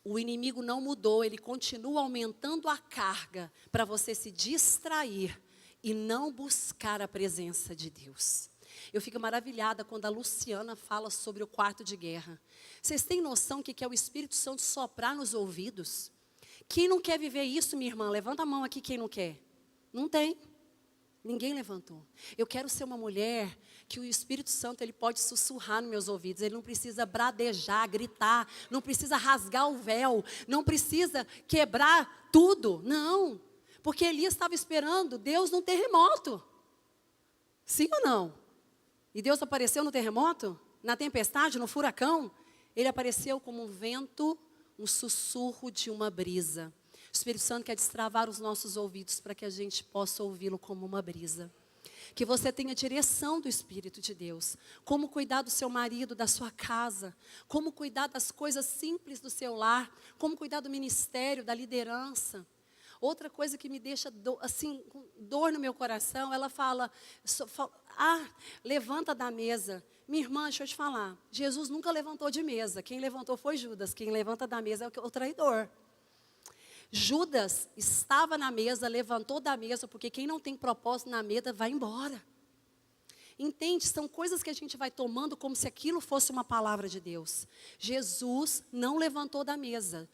O inimigo não mudou, ele continua aumentando a carga para você se distrair e não buscar a presença de Deus. Eu fico maravilhada quando a Luciana fala sobre o quarto de guerra. Vocês têm noção que é o Espírito Santo soprar nos ouvidos? Quem não quer viver isso, minha irmã? Levanta a mão aqui quem não quer. Não tem. Ninguém levantou. Eu quero ser uma mulher que o Espírito Santo ele pode sussurrar nos meus ouvidos. Ele não precisa bradejar, gritar, não precisa rasgar o véu, não precisa quebrar tudo. Não. Porque Elias estava esperando Deus num terremoto. Sim ou não? E Deus apareceu no terremoto? Na tempestade, no furacão? Ele apareceu como um vento, um sussurro de uma brisa. O Espírito Santo quer destravar os nossos ouvidos para que a gente possa ouvi-lo como uma brisa. Que você tenha direção do Espírito de Deus. Como cuidar do seu marido, da sua casa. Como cuidar das coisas simples do seu lar. Como cuidar do ministério, da liderança. Outra coisa que me deixa com dor no meu coração, ela fala, levanta da mesa. Minha irmã, deixa eu te falar, Jesus nunca levantou de mesa. Quem levantou foi Judas. Quem levanta da mesa é o traidor. Judas estava na mesa, levantou da mesa, porque quem não tem propósito na mesa vai embora. Entende? São coisas que a gente vai tomando como se aquilo fosse uma palavra de Deus. Jesus não levantou da mesa,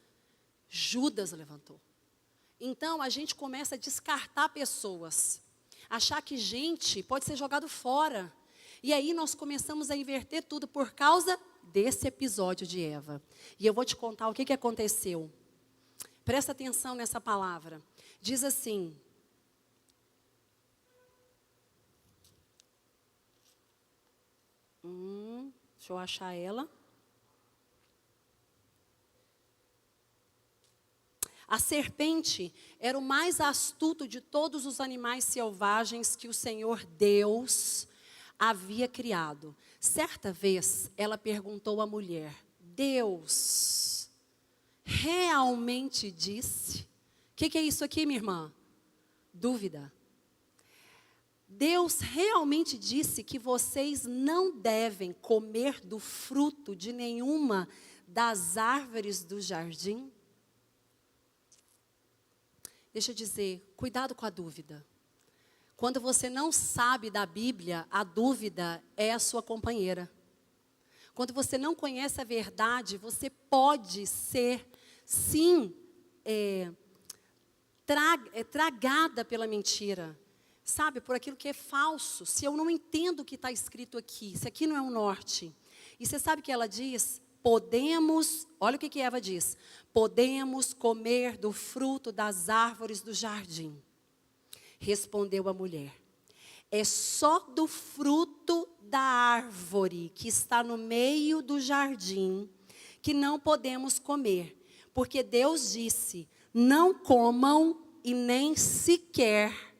Judas levantou. Então, a gente começa a descartar pessoas, achar que gente pode ser jogado fora. E aí nós começamos a inverter tudo por causa desse episódio de Eva. E eu vou te contar o que aconteceu. Presta atenção nessa palavra. Diz assim: deixa eu achar ela. A serpente era o mais astuto de todos os animais selvagens que o Senhor Deus havia criado. Certa vez, ela perguntou à mulher: Deus realmente disse? O que é isso aqui, minha irmã? Dúvida. Deus realmente disse que vocês não devem comer do fruto de nenhuma das árvores do jardim? Deixa eu dizer, cuidado com a dúvida. Quando você não sabe da Bíblia, a dúvida é a sua companheira. Quando você não conhece a verdade, você pode ser, sim, tragada pela mentira. Sabe, por aquilo que é falso. Se eu não entendo o que está escrito aqui, se aqui não é o norte. E você sabe o que ela diz? Podemos, olha o que Eva diz: podemos comer do fruto das árvores do jardim. Respondeu a mulher: é só do fruto da árvore que está no meio do jardim que não podemos comer, porque Deus disse: não comam e nem sequer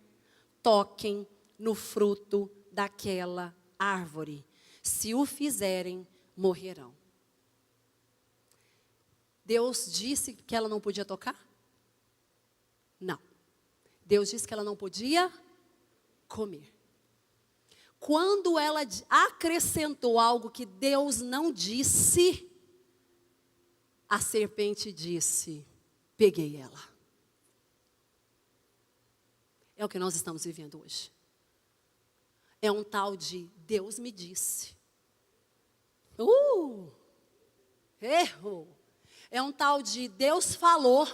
toquem no fruto daquela árvore. Se o fizerem, morrerão. Deus disse que ela não podia tocar? Não. Deus disse que ela não podia comer. Quando ela acrescentou algo que Deus não disse, a serpente disse: peguei ela. É o que nós estamos vivendo hoje. É um tal de Deus me disse. Erro. É um tal de Deus falou.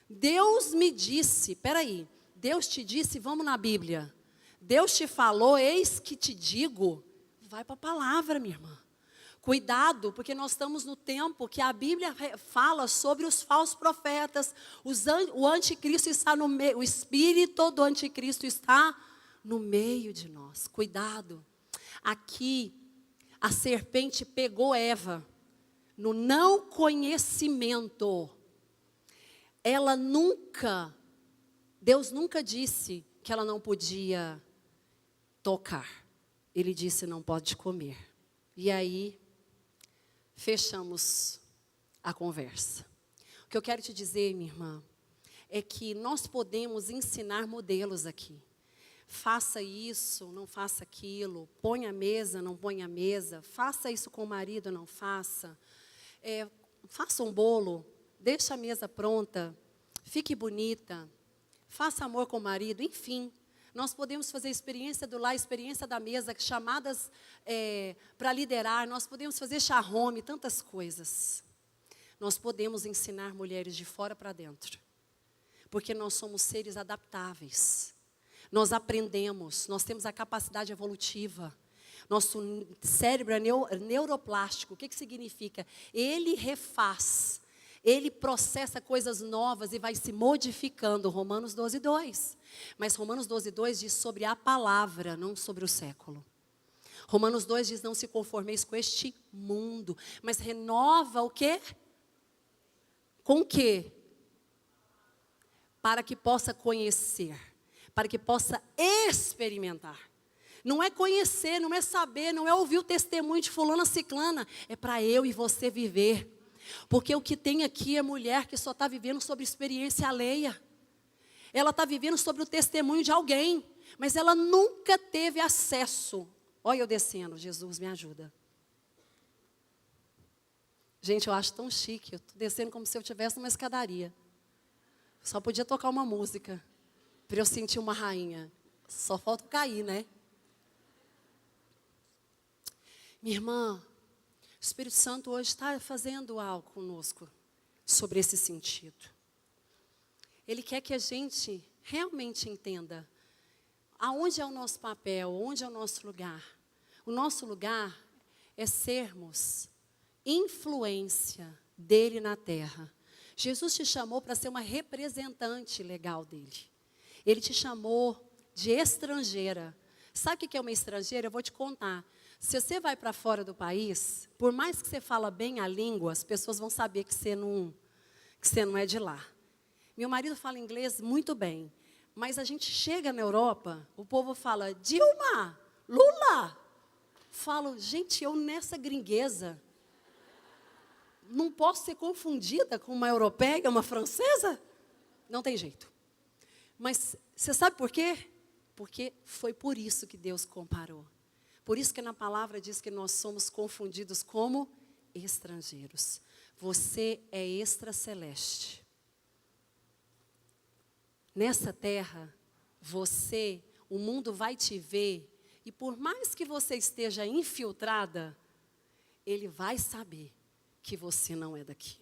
Deus me disse. Peraí, Deus te disse, vamos na Bíblia. Deus te falou, eis que te digo. Vai para a palavra, minha irmã. Cuidado, porque nós estamos no tempo que a Bíblia fala sobre os falsos profetas. O anticristo está no meio, o espírito do anticristo está no meio de nós. Cuidado. Aqui, a serpente pegou Eva no não conhecimento. Deus nunca disse que ela não podia tocar. Ele disse: não pode comer. E aí, fechamos a conversa. O que eu quero te dizer, minha irmã, é que nós podemos ensinar modelos aqui. Faça isso, não faça aquilo. Põe a mesa, não põe a mesa. Faça isso com o marido, não faça. Faça um bolo, deixe a mesa pronta, fique bonita, faça amor com o marido, enfim. Nós podemos fazer experiência do lar, experiência da mesa, chamadas para liderar, nós podemos fazer chá home, tantas coisas. Nós podemos ensinar mulheres de fora para dentro, porque nós somos seres adaptáveis. Nós aprendemos, nós temos a capacidade evolutiva. Nosso cérebro é neuroplástico. O que significa? Ele refaz, ele processa coisas novas e vai se modificando. Romanos 12:2. Mas Romanos 12:2 diz sobre a palavra, não sobre o século. Romanos 2 diz: não se conformeis com este mundo, mas renova o quê? Com o quê? Para que possa conhecer, para que possa experimentar. Não é conhecer, não é saber, não é ouvir o testemunho de fulana ciclana. É para eu e você viver. Porque o que tem aqui é mulher que só está vivendo sobre experiência alheia. Ela está vivendo sobre o testemunho de alguém. Mas ela nunca teve acesso. Olha eu descendo, Jesus me ajuda. Gente, eu acho tão chique. Eu estou descendo como se eu estivesse numa escadaria. Só podia tocar uma música para eu sentir uma rainha. Só falta cair, né? Minha irmã, o Espírito Santo hoje está fazendo algo conosco sobre esse sentido. Ele quer que a gente realmente entenda aonde é o nosso papel, onde é o nosso lugar. O nosso lugar é sermos influência dele na terra. Jesus te chamou para ser uma representante legal dele. Ele te chamou de estrangeira. Sabe o que é uma estrangeira? Eu vou te contar. Se você vai para fora do país, por mais que você fala bem a língua, as pessoas vão saber que você não é de lá. Meu marido fala inglês muito bem, mas a gente chega na Europa, o povo fala, Dilma, Lula. Falo, gente, eu nessa gringueza, não posso ser confundida com uma europeia, uma francesa? Não tem jeito. Mas você sabe por quê? Porque foi por isso que Deus comparou. Por isso que na palavra diz que nós somos confundidos como estrangeiros. Você é extraceleste. Nessa terra, o mundo vai te ver, e por mais que você esteja infiltrada, ele vai saber que você não é daqui.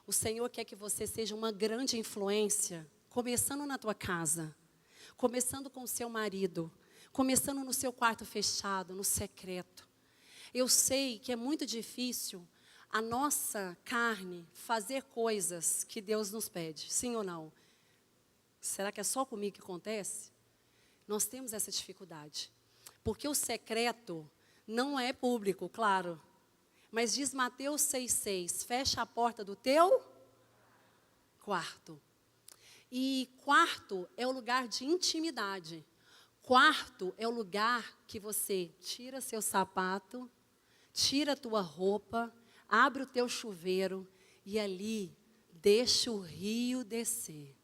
O Senhor quer que você seja uma grande influência, começando na tua casa, começando com o seu marido, começando no seu quarto fechado, no secreto. Eu sei que é muito difícil a nossa carne fazer coisas que Deus nos pede, sim ou não? Será que é só comigo que acontece? Nós temos essa dificuldade. Porque o secreto não é público, claro. Mas diz Mateus 6,6, fecha a porta do teu quarto. E quarto é o lugar de intimidade. Quarto é o lugar que você tira seu sapato, tira a tua roupa, abre o teu chuveiro e ali deixa o rio descer.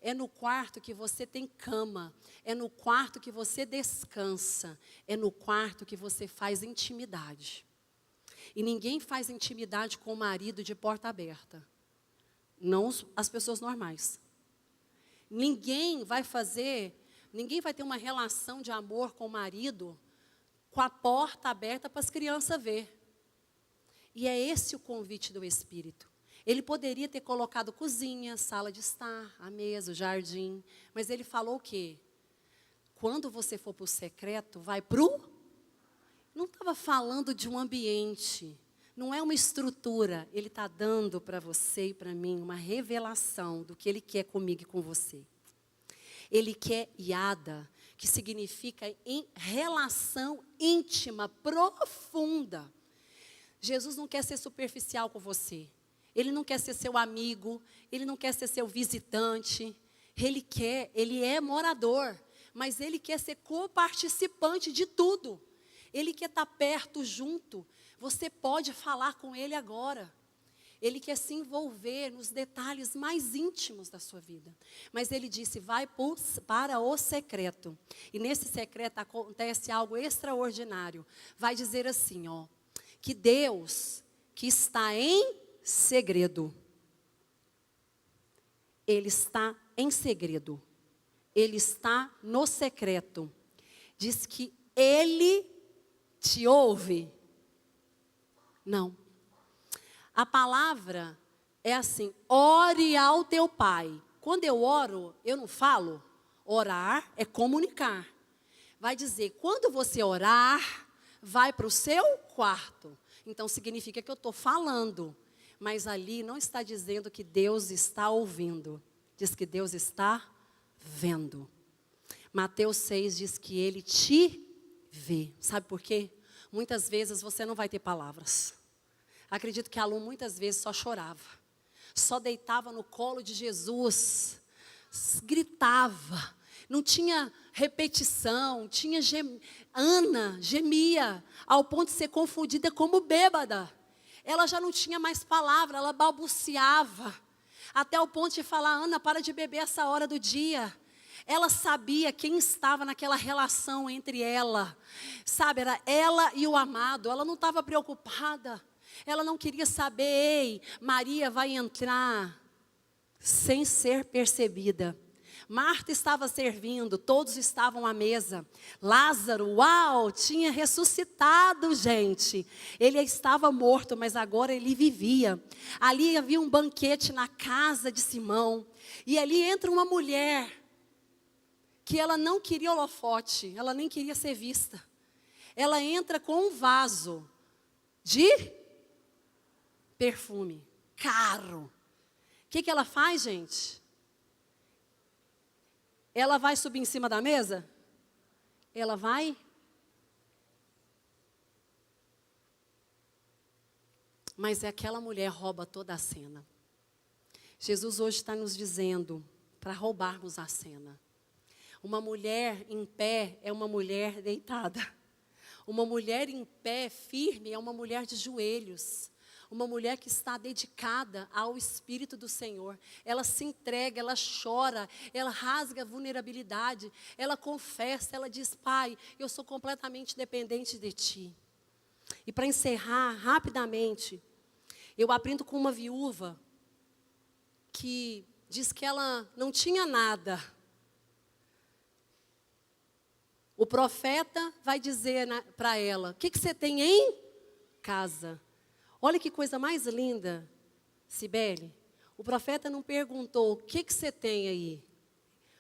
É no quarto que você tem cama, é no quarto que você descansa, é no quarto que você faz intimidade. E ninguém faz intimidade com o marido de porta aberta, não as pessoas normais. Ninguém vai ter uma relação de amor com o marido com a porta aberta para as crianças ver. E é esse o convite do Espírito. Ele poderia ter colocado cozinha, sala de estar, a mesa, o jardim. Mas ele falou o quê? Quando você for para o secreto, vai para o... Não estava falando de um ambiente. Não é uma estrutura. Ele está dando para você e para mim uma revelação do que ele quer comigo e com você. Ele quer iada, que significa em relação íntima, profunda. Jesus não quer ser superficial com você. Ele não quer ser seu amigo, ele não quer ser seu visitante. Ele é morador, mas ele quer ser coparticipante de tudo. Ele quer estar perto, junto. Você pode falar com ele agora. Ele quer se envolver nos detalhes mais íntimos da sua vida. Mas ele disse, vai para o secreto. E nesse secreto acontece algo extraordinário. Vai dizer assim, ó, que Deus, que está em segredo. Ele está em segredo. Ele está no secreto. Diz que ele te ouve. Não. A palavra é assim, ore ao teu pai. Quando eu oro, eu não falo. Orar é comunicar. Vai dizer, quando você orar, vai para o seu quarto. Então significa que eu estou falando. Mas ali não está dizendo que Deus está ouvindo. Diz que Deus está vendo. Mateus 6 diz que ele te vê. Sabe por quê? Muitas vezes você não vai ter palavras. Acredito que Alum muitas vezes só chorava. Só deitava no colo de Jesus. Gritava. Não tinha repetição. Ana gemia ao ponto de ser confundida como bêbada. Ela já não tinha mais palavra, ela balbuciava. Até o ponto de falar, Ana, para de beber essa hora do dia. Ela sabia quem estava naquela relação entre ela. Sabe, era ela e o amado. Ela não estava preocupada. Ela não queria saber, ei, Maria vai entrar sem ser percebida. Marta estava servindo, todos estavam à mesa. Lázaro, uau, tinha ressuscitado, gente. Ele estava morto, mas agora ele vivia. Ali havia um banquete na casa de Simão. E ali entra uma mulher que ela não queria holofote, ela nem queria ser vista. Ela entra com um vaso de perfume, caro. O que ela faz, gente? Ela vai subir em cima da mesa? Ela vai? Mas é aquela mulher rouba toda a cena. Jesus hoje está nos dizendo para roubarmos a cena. Uma mulher em pé é uma mulher deitada. Uma mulher em pé, firme, é uma mulher de joelhos. Uma mulher que está dedicada ao Espírito do Senhor. Ela se entrega, ela chora, ela rasga a vulnerabilidade, ela confessa, ela diz: Pai, eu sou completamente dependente de Ti. E para encerrar rapidamente, eu aprendo com uma viúva que diz que ela não tinha nada. O profeta vai dizer para ela: o que você tem em casa? Olha que coisa mais linda, Cibele. O profeta não perguntou: o que você tem aí?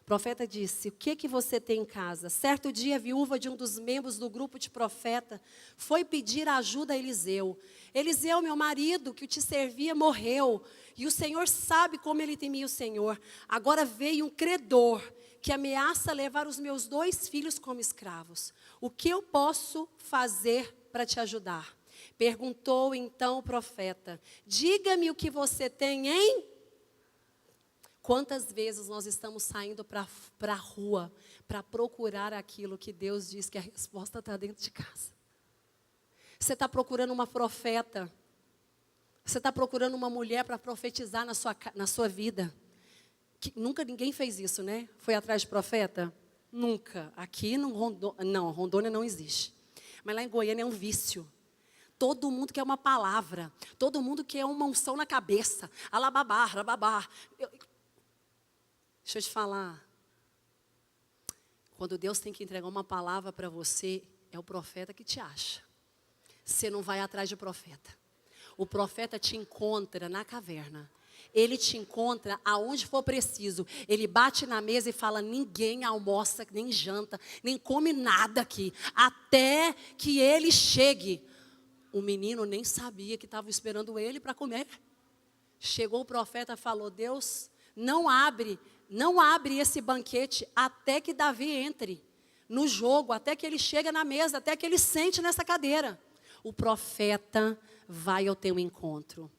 O profeta disse: o que você tem em casa? Certo dia, a viúva de um dos membros do grupo de profeta foi pedir ajuda a Eliseu. Eliseu, meu marido, que te servia, morreu. E o Senhor sabe como ele temia o Senhor. Agora veio um credor que ameaça levar os meus 2 filhos como escravos. O que eu posso fazer para te ajudar? Perguntou então o profeta: diga-me o que você tem em... Quantas vezes nós estamos saindo para a rua para procurar aquilo que Deus diz que a resposta está dentro de casa? Você está procurando uma profeta. Você está procurando uma mulher para profetizar na sua vida. Nunca ninguém fez isso, né? Foi atrás de profeta? Nunca. Aqui no Rondônia não existe. Mas lá em Goiânia é um vício. Todo mundo quer uma palavra. Todo mundo quer uma unção na cabeça. Alababá, rababá. Deixa eu te falar. Quando Deus tem que entregar uma palavra para você, é o profeta que te acha. Você não vai atrás de profeta. O profeta te encontra na caverna. Ele te encontra aonde for preciso. Ele bate na mesa e fala: ninguém almoça, nem janta, nem come nada aqui, até que ele chegue. O menino nem sabia que estava esperando ele para comer. Chegou o profeta e falou: Deus, não abre esse banquete até que Davi entre no jogo, até que ele chegue na mesa, até que ele sente nessa cadeira. O profeta vai ao teu encontro.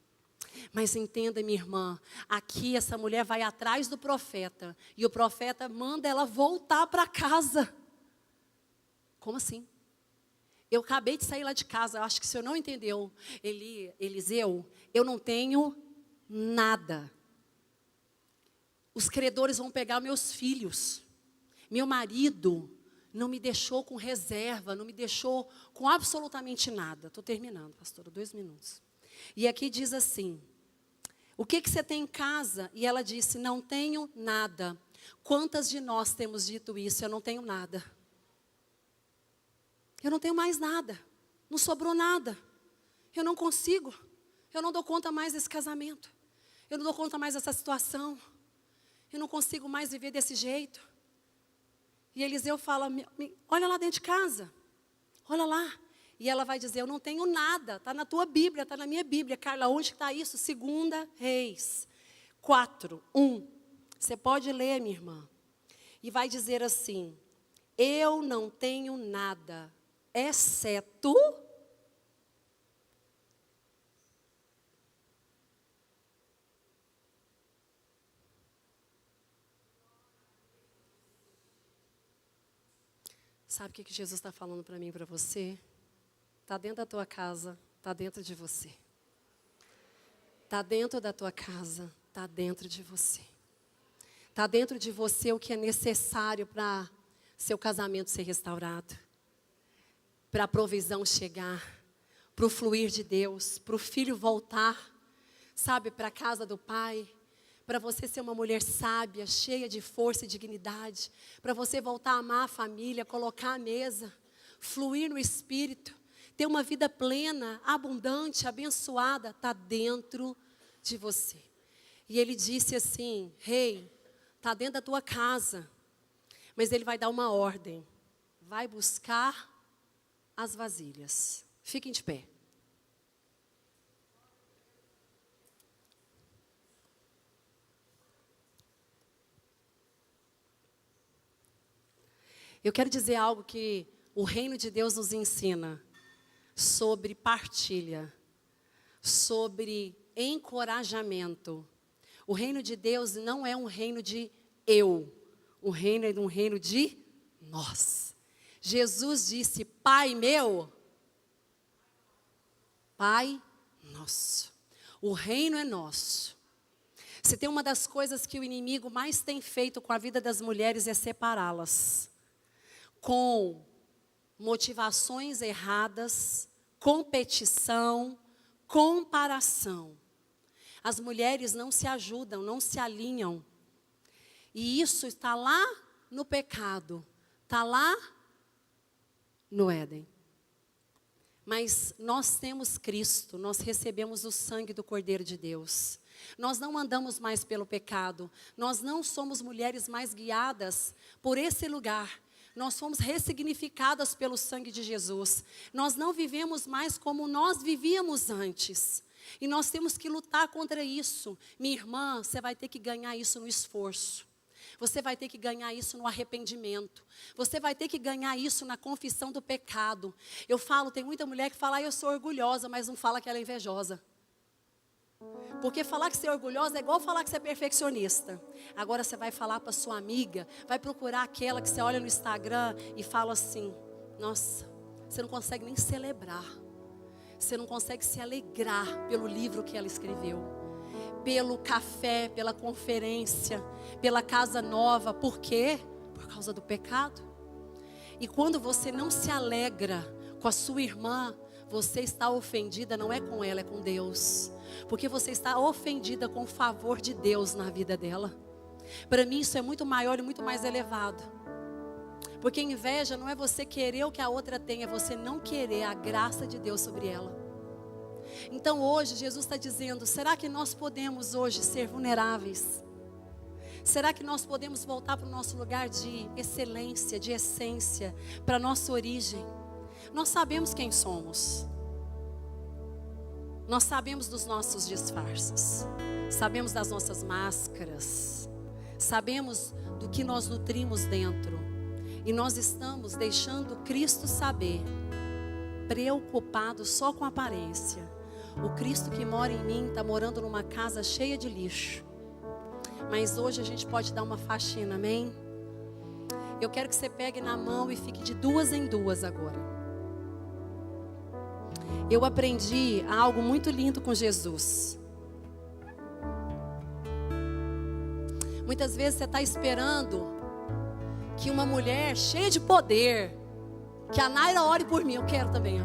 Mas entenda, minha irmã, aqui essa mulher vai atrás do profeta, e o profeta manda ela voltar para casa. Como assim? Eu acabei de sair lá de casa, acho que o senhor não entendeu, Eliseu, eu não tenho nada. Os credores vão pegar meus filhos. Meu marido não me deixou com reserva, não me deixou com absolutamente nada. Estou terminando, pastora, 2 minutos. E aqui diz assim: o que você tem em casa? E ela disse: não tenho nada. Quantas de nós temos dito isso? Eu não tenho nada. Eu não tenho mais nada. Não sobrou nada. Eu não consigo. Eu não dou conta mais desse casamento. Eu não dou conta mais dessa situação. Eu não consigo mais viver desse jeito. E Eliseu fala: olha lá dentro de casa. Olha lá. E ela vai dizer: eu não tenho nada. Está na tua Bíblia, está na minha Bíblia. Carla, onde está isso? 2 Reis 4, 1. Você pode ler, minha irmã. E vai dizer assim: eu não tenho nada, exceto... Sabe o que Jesus está falando para mim e para você? Está dentro da tua casa, está dentro de você. Está dentro da tua casa, está dentro de você. Está dentro de você o que é necessário para seu casamento ser restaurado. Para a provisão chegar. Para o fluir de Deus. Para o filho voltar. Sabe, para a casa do pai. para você ser uma mulher sábia, cheia de força e dignidade, para você voltar a amar a família, colocar a mesa, fluir no Espírito, ter uma vida plena, abundante, abençoada, está dentro de você. E ele disse assim: rei, está dentro da tua casa, mas ele vai dar uma ordem, vai buscar as vasilhas. Fiquem de pé. Eu quero dizer algo que o reino de Deus nos ensina sobre partilha, sobre encorajamento. O reino de Deus não é um reino de eu, o reino é um reino de nós. Jesus disse: Pai meu, Pai nosso. O reino é nosso. Se tem uma das coisas que o inimigo mais tem feito com a vida das mulheres é separá-las. Com motivações erradas, competição, comparação. As mulheres não se ajudam, não se alinham. E isso está lá no pecado, está lá no Éden. Mas nós temos Cristo, nós recebemos o sangue do Cordeiro de Deus. Nós não andamos mais pelo pecado, nós não somos mulheres mais guiadas por esse lugar. Nós fomos ressignificadas pelo sangue de Jesus. Nós não vivemos mais como nós vivíamos antes. E nós temos que lutar contra isso. Minha irmã, você vai ter que ganhar isso no esforço. Você vai ter que ganhar isso no arrependimento. Você vai ter que ganhar isso na confissão do pecado. Eu falo, tem muita mulher que fala: eu sou orgulhosa, mas não fala que ela é invejosa. Porque falar que você é orgulhosa é igual falar que você é perfeccionista. Agora você vai falar para sua amiga, vai procurar aquela que você olha no Instagram e fala assim: nossa, você não consegue nem celebrar. Você não consegue se alegrar pelo livro que ela escreveu, pelo café, pela conferência, pela casa nova. Por quê? Por causa do pecado. E quando você não se alegra com a sua irmã, você está ofendida, não é com ela, é com Deus. Porque você está ofendida com o favor de Deus na vida dela. Para mim isso é muito maior e muito mais elevado. Porque inveja não é você querer o que a outra tem, é você não querer a graça de Deus sobre ela. Então hoje Jesus está dizendo: será que nós podemos hoje ser vulneráveis? Será que nós podemos voltar para o nosso lugar de excelência, de essência, para a nossa origem? Nós sabemos quem somos. Nós sabemos dos nossos disfarces. Sabemos das nossas máscaras. Sabemos do que nós nutrimos dentro. E nós estamos deixando Cristo saber, preocupado só com a aparência. O Cristo que mora em mim está morando numa casa cheia de lixo. Mas hoje a gente pode dar uma faxina, amém? Eu quero que você pegue na mão e fique de duas em duas agora. Eu aprendi algo muito lindo com Jesus. Muitas vezes você está esperando que uma mulher cheia de poder, que a Naira ore por mim. Eu quero também.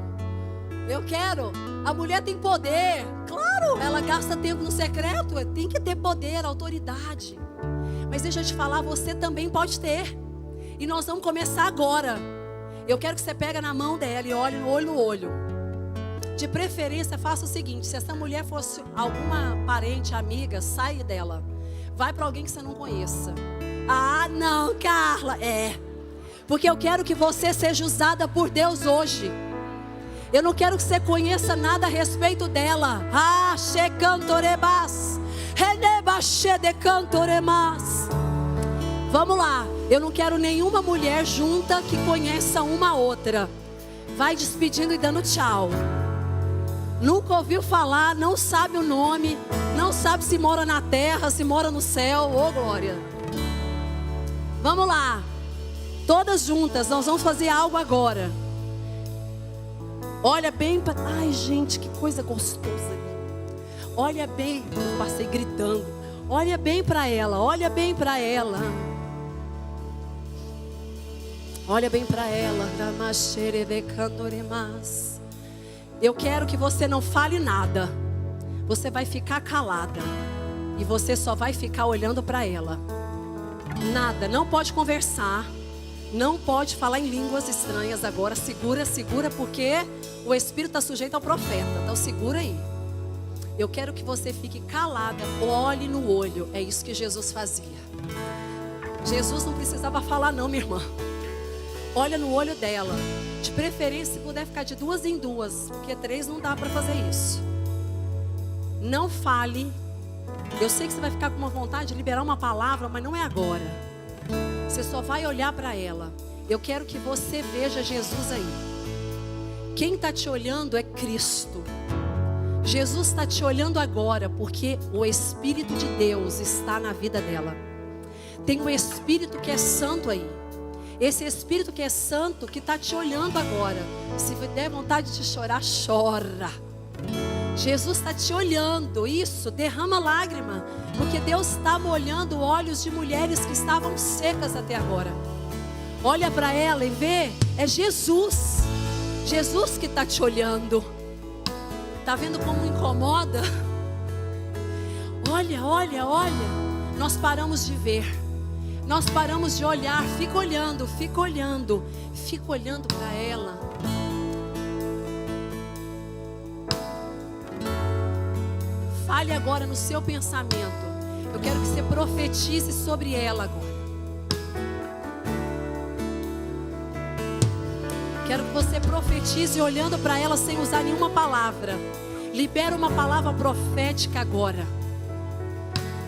Eu quero. A mulher tem poder. Claro, ela gasta tempo no secreto. Tem que ter poder, autoridade. Mas deixa eu te falar, você também pode ter. E nós vamos começar agora. Eu quero que você pegue na mão dela e olhe no olho no olho. De preferência, faça o seguinte: se essa mulher fosse alguma parente, amiga, sai dela. Vai para alguém que você não conheça. Ah, não, Carla. Porque eu quero que você seja usada por Deus hoje. Eu não quero que você conheça nada a respeito dela. Ah, che cantorebas. Reneba che de cantoremas. Vamos lá. Eu não quero nenhuma mulher junta que conheça uma outra. Vai despedindo e dando tchau. Nunca ouviu falar, não sabe o nome, não sabe se mora na terra, se mora no céu. Ô, glória. Vamos lá. Todas juntas, nós vamos fazer algo agora. Olha bem para... Ai, gente, que coisa gostosa. Olha bem, eu passei gritando. Olha bem para ela, olha bem para ela. Olha bem para ela. Eu quero que você não fale nada. Você vai ficar calada. E você só vai ficar olhando para ela. Nada, não pode conversar. Não pode falar em línguas estranhas agora. Segura, segura, porque o Espírito está sujeito ao profeta. Então segura aí. Eu quero que você fique calada. Olhe no olho. É isso que Jesus fazia. Jesus não precisava falar não, minha irmã. Olha no olho dela. De preferência, se puder ficar de 2 em 2, porque 3 não dá para fazer isso. Não fale. Eu sei que você vai ficar com uma vontade de liberar uma palavra, mas não é agora. Você só vai olhar para ela. Eu quero que você veja Jesus aí. Quem está te olhando é Cristo. Jesus está te olhando agora, porque o Espírito de Deus está na vida dela. Tem um Espírito que é santo aí. Esse Espírito que é santo, que está te olhando agora. Se der vontade de chorar, chora. Jesus está te olhando. Isso, derrama lágrima. Porque Deus está molhando olhos de mulheres que estavam secas até agora. Olha para ela e vê, é Jesus. Jesus que está te olhando. Está vendo como incomoda? Olha, olha, olha. Nós paramos de ver. Nós paramos de olhar. Fica olhando, fica olhando. Fica olhando para ela. Fale agora no seu pensamento. Eu quero que você profetize sobre ela agora. Quero que você profetize olhando para ela sem usar nenhuma palavra. Libera uma palavra profética agora.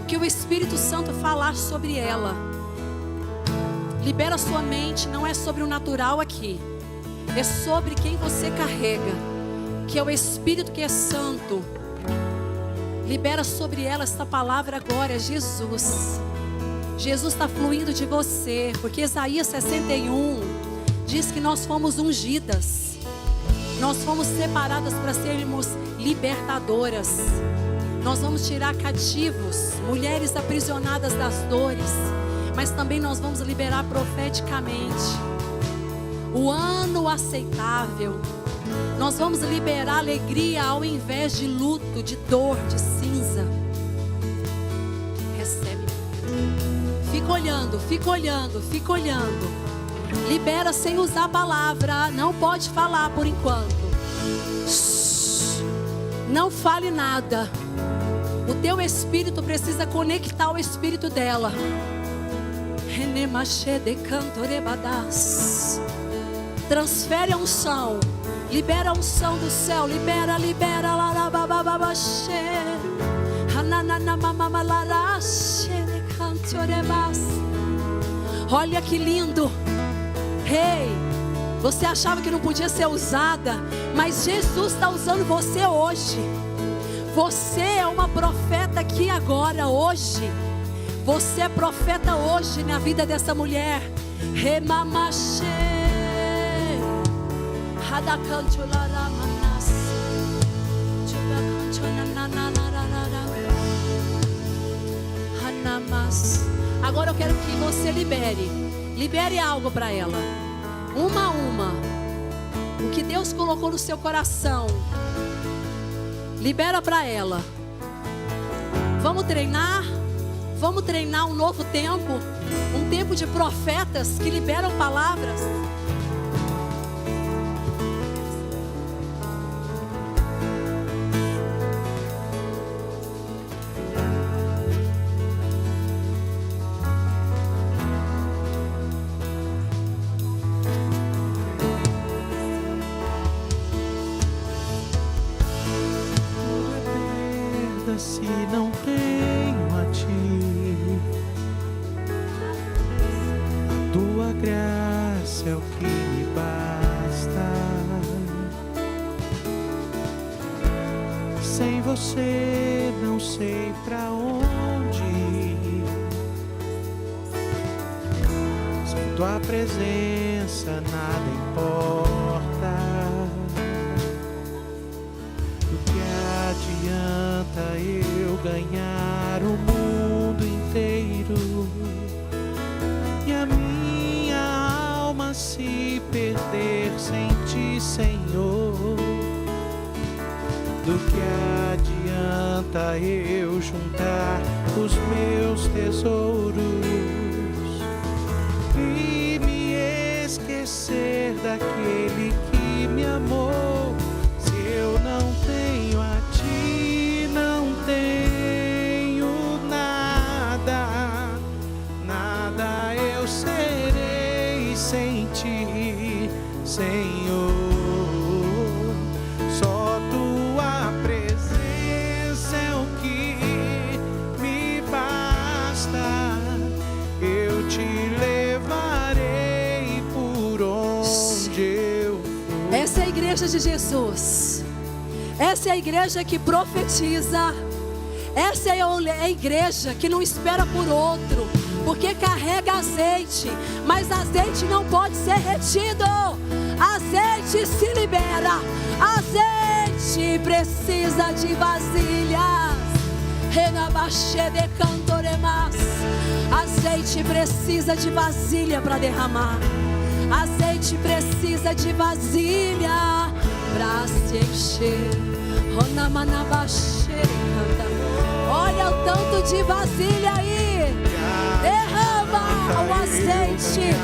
Que o Espírito Santo falar sobre ela. Libera sua mente, não é sobre o natural aqui. É sobre quem você carrega. Que é o Espírito que é santo. Libera sobre ela esta palavra agora, é Jesus. Jesus está fluindo de você, porque Isaías 61 diz que nós fomos ungidas. Nós fomos separadas para sermos libertadoras. Nós vamos tirar cativos, mulheres aprisionadas das dores. Mas também nós vamos liberar profeticamente o ano aceitável. Nós vamos liberar alegria ao invés de luto, de dor, de cinza. Recebe. Fica olhando, fica olhando, fica olhando. Libera sem usar a palavra. Não pode falar por enquanto. Não fale nada. O teu espírito precisa conectar o espírito dela. Transfere a unção. Libera a unção do céu. Libera, libera. Olha que lindo. Hey, você achava que não podia ser usada, mas Jesus está usando você hoje. Você é uma profeta aqui agora, hoje. Você é profeta hoje na vida dessa mulher. Remamache. Hadakantularamanas. Hanamas. Agora eu quero que você libere algo para ela. Uma a uma. O que Deus colocou no seu coração. Libera para ela. Vamos treinar um novo tempo. Um tempo de profetas que liberam palavras. Se não tenho a ti, a tua graça é o que me basta. Sem você não sei pra onde ir. Sem tua presença nada importa. Adianta eu ganhar o mundo inteiro e a minha alma se perder sem ti, Senhor? Do que adianta eu juntar os meus tesouros e me esquecer daquele que me amou. Se eu não tenho a ti, não tenho nada, nada eu serei sem ti, Senhor. Só tua presença é o que me basta. Eu te levarei por onde eu for. Essa é a igreja de Jesus. Essa é a igreja que profetiza. Essa é a igreja que não espera por outro, porque carrega azeite, mas azeite não pode ser retido. Azeite se libera. Azeite precisa de vasilhas. Renabaxe de cantoremas. Azeite precisa de vasilha para derramar. Azeite precisa de vasilha para se encher. Olha o tanto de vasilha aí. Derrama o azeite.